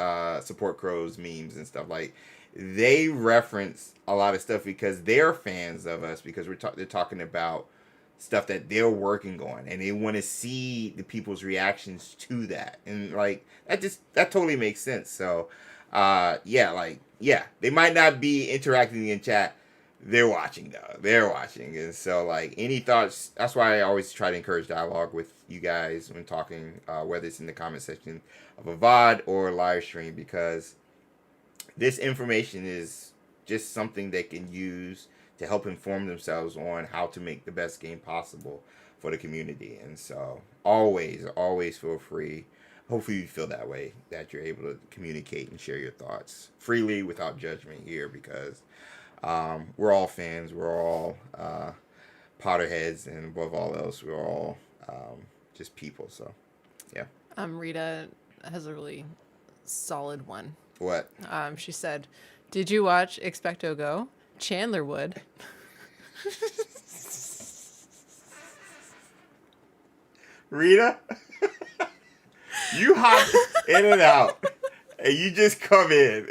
Support Crows memes and stuff like. They reference a lot of stuff because they're fans of us because they're talking about stuff that they're working on and they want to see the people's reactions to that, and like that totally makes sense. So they might not be interacting in chat. They're watching though. They're watching. And so like any thoughts, that's why I always try to encourage dialogue with you guys when talking, whether it's in the comment section of a VOD or live stream, because this information is just something they can use to help inform themselves on how to make the best game possible for the community. And so always feel free. Hopefully you feel that way, that you're able to communicate and share your thoughts freely without judgment here, because we're all fans. We're all Potterheads, and above all else, we're all just people. So, yeah. Rita has a really solid one. What? She said, "Did you watch XpectoGO? Chandler would." Rita, you hop in and out, and you just come in.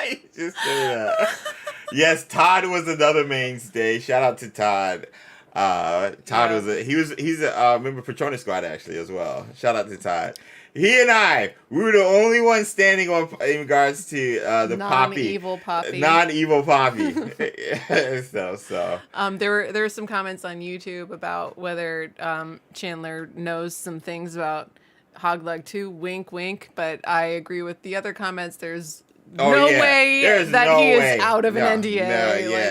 You just come in and out. Yes, Todd was another mainstay. Shout out to Todd. Todd was he's a member of Patronus Squad actually as well. Shout out to Todd. He and we were the only ones standing on in regards to the non-evil Poppy. So there were some comments on YouTube about whether Chandler knows some things about Hoglug 2. Wink, wink. But I agree with the other comments. There's no way that he is out of an NDA.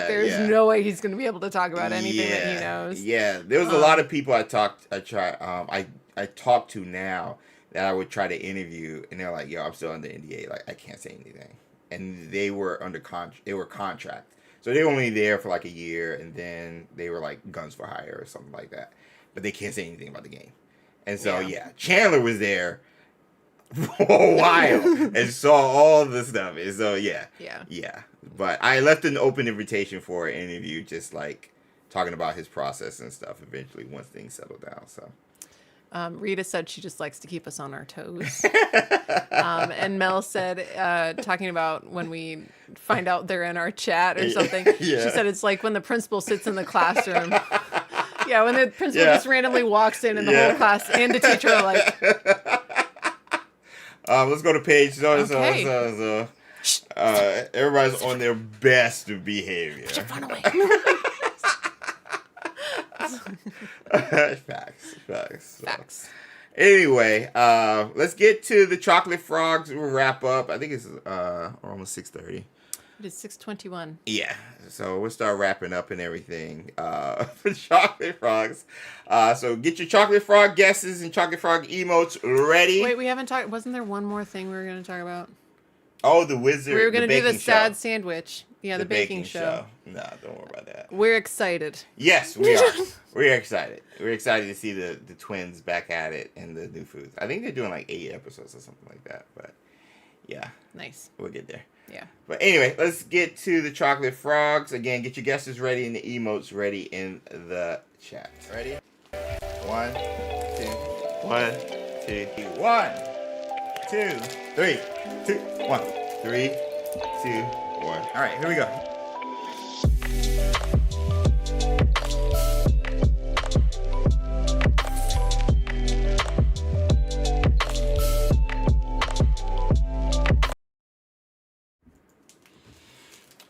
There's no way he's going to be able to talk about anything that he knows. Yeah, there was a lot of people I talked to now that I would try to interview, and they're like, "Yo, I'm still under NDA. Like, I can't say anything." And they were contract, so they were only there for like a year, and then they were like guns for hire or something like that. But they can't say anything about the game. And so Chandler was there for a while and saw all the stuff. And so yeah. But I left an open invitation for an interview, just like talking about his process and stuff. Eventually, once things settle down. So. Rita said she just likes to keep us on our toes. And Mel said, talking about when we find out they're in our chat or something, she said it's like when the principal sits in the classroom. Yeah, when the principal just randomly walks in and the whole class and the teacher are like... let's go to page. Okay. Everybody's on their best behavior. Run away. Facts. Anyway, let's get to the chocolate frogs. We'll wrap up. I think it's almost 6:30. It is 6:21. Yeah, so we'll start wrapping up and everything for chocolate frogs. So get your chocolate frog guesses and chocolate frog emotes ready. Wait, we haven't talked. Wasn't there one more thing we were going to talk about? Oh, the wizard. We were going to do the sad show. sandwich. Yeah, the baking show. No, don't worry about that. We're excited. Yes, we are. We're excited. We're excited to see the twins back at it and the new foods. I think they're doing like 8 episodes or something like that. But yeah. Nice. We'll get there. Yeah. But anyway, let's get to the chocolate frogs. Again, get your guesses ready and the emotes ready in the chat. Ready? 1, 2, 1, 2, 1, 2, 3, 2, 1, 3, 2, 1. All right, here we go.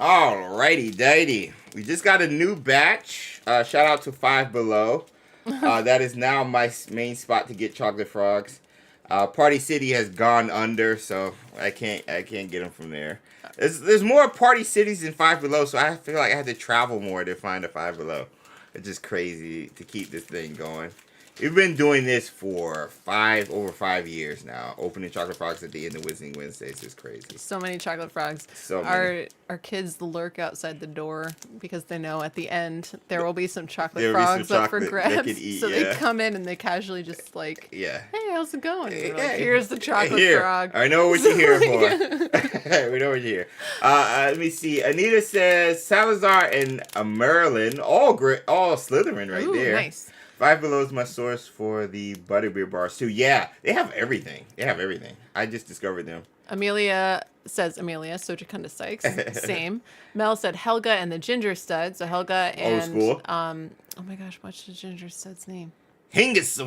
Alrighty, dighty. We just got a new batch. Shout out to Five Below. That is now my main spot to get chocolate frogs. Party City has gone under, so I can't get them from there. There's more Party Cities than Five Below, so I feel like I had to travel more to find a Five Below. It's just crazy to keep this thing going. We've been doing this for over 5 years now. Opening chocolate frogs at the end of Wizarding Wednesdays is crazy. So many chocolate frogs. So many. Our kids lurk outside the door because they know at the end there will be some chocolate frogs up for grabs. Eat, so they come in and they casually just like, hey, how's it going? And like, here's the chocolate frog. I know what you're here for. We know what you're here. Let me see. Anita says Salazar and Merlin, all Slytherin right there. Nice. Five Below is my source for the butterbeer bars too. Yeah, they have everything. I just discovered them. Amelia says Sojakunda Sykes. Same. Mel said Helga and the Ginger Stud. So Helga and Old school. Oh my gosh, what's the Ginger Stud's name? Hengist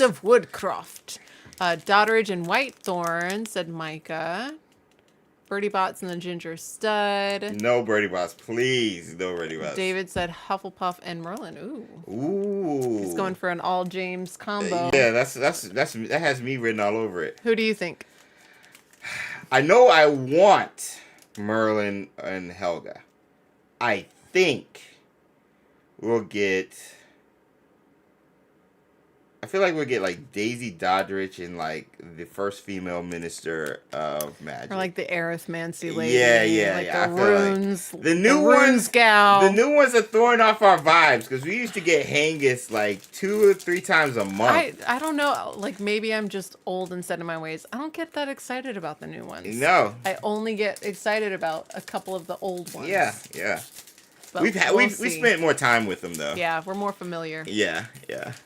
of Woodcroft. Dodderidge and Whitethorn, said Micah. Birdie Bots and the Ginger Stud. No Birdie Bots, please. No Birdie Bots. David said Hufflepuff and Merlin. Ooh. He's going for an all James combo. Yeah, that has me written all over it. Who do you think? I know I want Merlin and Helga. I think we'll get... I feel like we'll get like Daisy Doddridge and like the first female minister of magic. Or like the Arithmancy lady. Yeah. The runes. Like the new runes gal. The new ones are throwing off our vibes because we used to get Hengist like 2 or 3 times a month. I don't know. Like maybe I'm just old and set in my ways. I don't get that excited about the new ones. No. I only get excited about a couple of the old ones. Yeah. But we spent more time with them though. Yeah, we're more familiar. Yeah.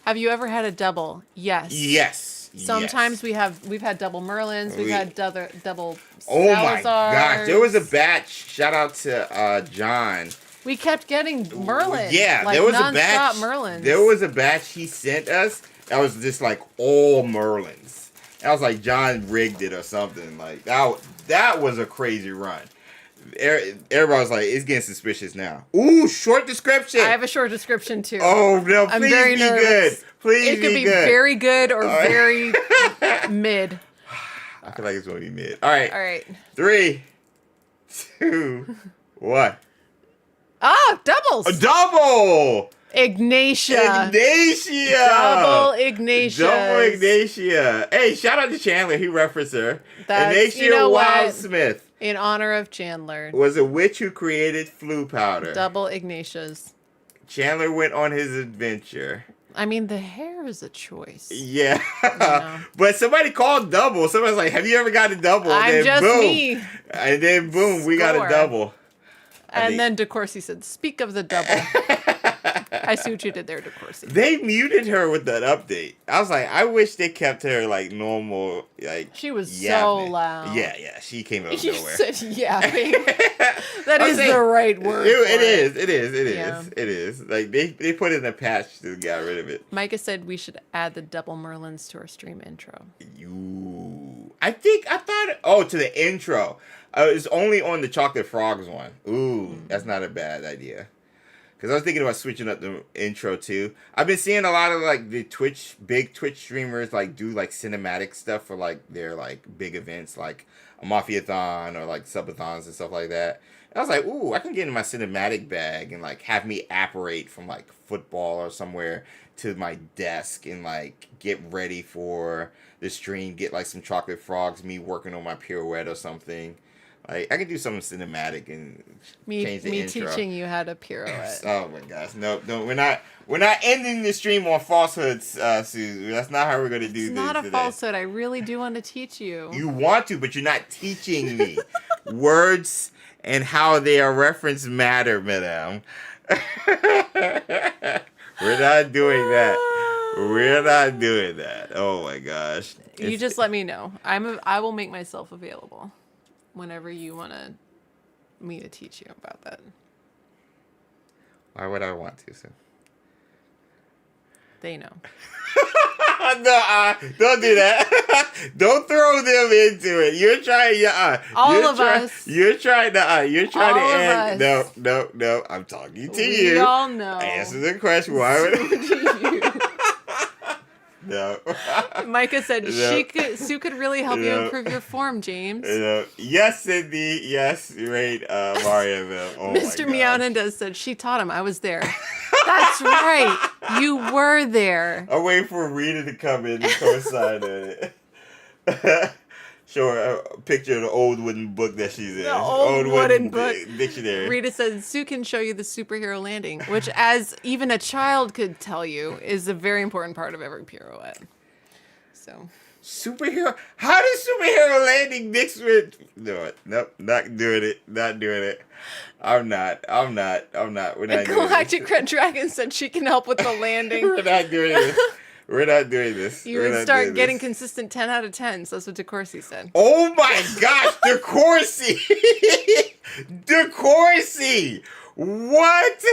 Have you ever had a double? Yes. Sometimes we've had double Merlins. We've had double Salazars. Oh my gosh, there was a batch. Shout out to John. We kept getting Merlin. Yeah, like there was a batch. Merlins. There was a batch he sent us that was just like all Merlins. And I was like, John rigged it or something. Like that was a crazy run. Everybody was like, it's getting suspicious now. Ooh, short description. I have a short description too. Oh no, please I'm very be nervous. good. Please it could be very good or very mid. I feel like it's going to be mid. All right. 3, 2, 1. Ah, doubles. A double. Ignatia. Double Ignatia. Hey, shout out to Chandler. He referenced her. That's, Ignatia Wildsmith. In honor of Chandler. Was a witch who created flu powder. Double Ignatias. Chandler went on his adventure. I mean, the hair is a choice. Yeah. But somebody called double. Somebody's like, have you ever got a double? I'm just me. And then boom, we got a double. And then DeCourcy said, speak of the double. I see what you did there, DeCourcy. They muted her with that update. I was like, I wish they kept her like normal. Like she was yapping. so loud. Yeah. She came out of You nowhere. said yapping. That is the right word. It is. Yeah. It is. Like they put in a patch to get rid of it. Micah said we should add the double Merlins to our stream intro. I thought. To the intro. It's only on the Chocolate Frogs one. Ooh, that's not a bad idea. Because I was thinking about switching up the intro too. I've been seeing a lot of like the big Twitch streamers like do like cinematic stuff for like their like big events like a Mafia-thon or like subathons and stuff like that. And I was like, ooh, I can get in my cinematic bag and like have me apparate from like football or somewhere to my desk and like get ready for the stream, get like some Chocolate Frogs, me working on my Pirouette or something. Like I can do something cinematic and change the intro. Me teaching you how to pirouette. Oh my gosh, no, we're not ending the stream on falsehoods, Sue. That's not how we're gonna do this. It's not a today. falsehood. I really do want to teach you. You want to, but you're not teaching me. Words and how they are referenced matter, madame. We're not doing that. We're not doing that. Oh my gosh. You just let me know. I will make myself available whenever you want me to teach you about that. Why would I want to, Sue? They know. No, don't do that. Don't throw them into it. You're trying. You're trying to end. No. I'm talking to you. We all know. Answer the question. Why would No. Micah said Sue could really help you improve your form, James. Yes, Cindy. Yes, right, Mario. Oh Mr. Meownendez said she taught him. I was there. That's right. You were there. I'm waiting for Rita to come in and co-sign on it. Show her a picture of the old wooden book that she's in. The old wooden book. Dictionary. Rita said Sue can show you the superhero landing, which, as even a child could tell you, is a very important part of every pirouette. So. Superhero? How does superhero landing mix with? Nope, not doing it. Not doing it. I'm not. We're not doing this. Galactic Red Dragon said she can help with the landing. We're not doing this. We're not doing this. You would start getting consistent 10 out of 10. So that's what DeCourcy said. Oh my gosh, DeCourcy! DeCourcy! What?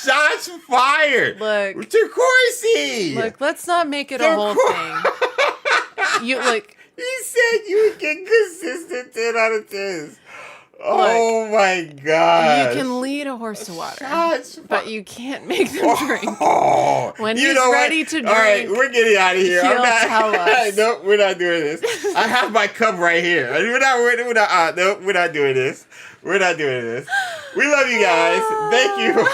Shots fired! Look. DeCourcy! Look, let's not make it a whole thing. You look. He said you would get consistent 10 out of 10s. Oh my god! You can lead a horse to water, Shots but you can't make them drink. When you he's ready to drink, all right, we're getting out of here. he'll tell us. No, we're not doing this. I have my cup right here. We're not doing this. We're not doing this. We love you guys. Thank you.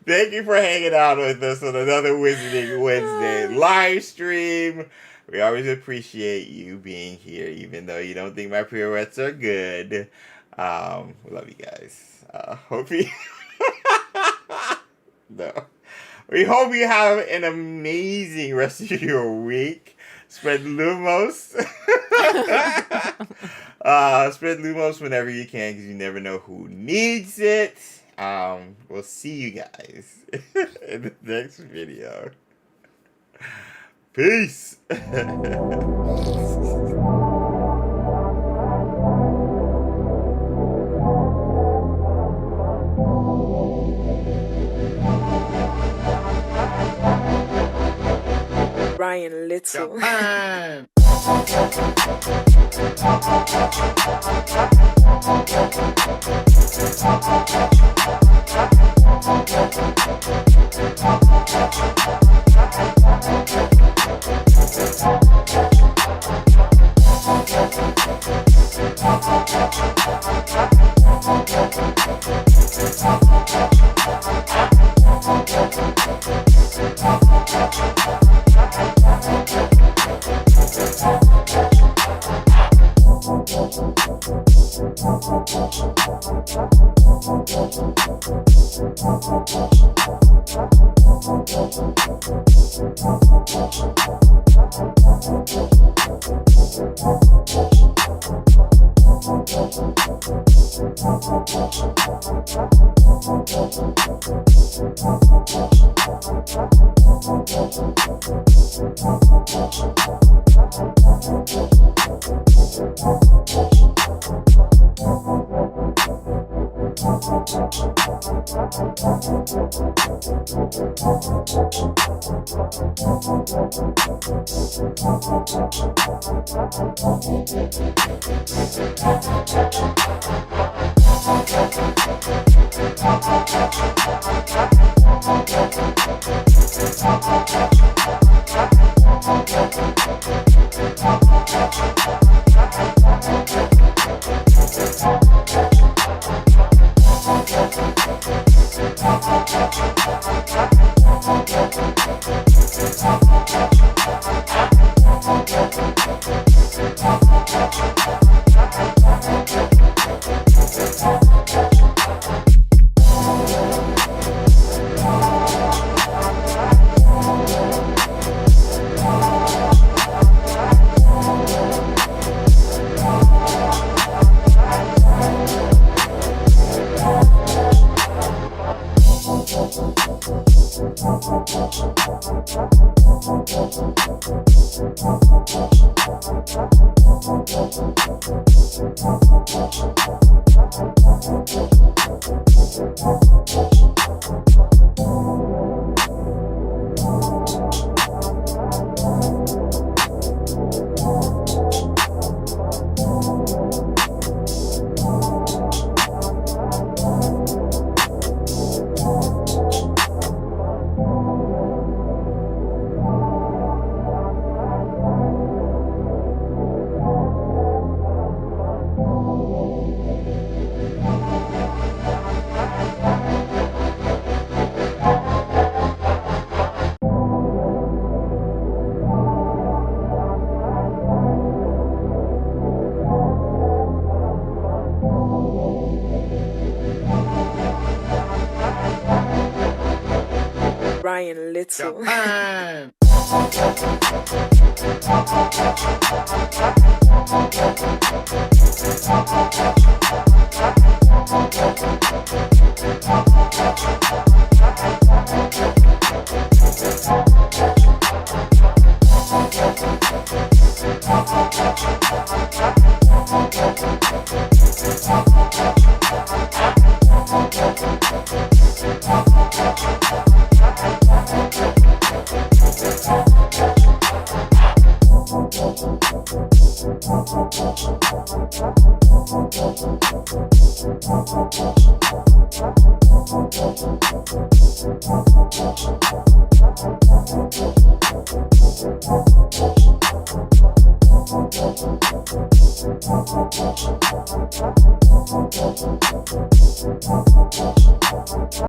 Thank you for hanging out with us on another Wizarding Wednesday live stream. We always appreciate you being here, even though you don't think my pirouettes are good. We love you guys. Hope you... No. We hope you have an amazing rest of your week. Spread Lumos. Spread Lumos whenever you can, because you never know who needs it. We'll see you guys in the next video. Peace. Ryan Little. Brian Little. Japan. Thank you.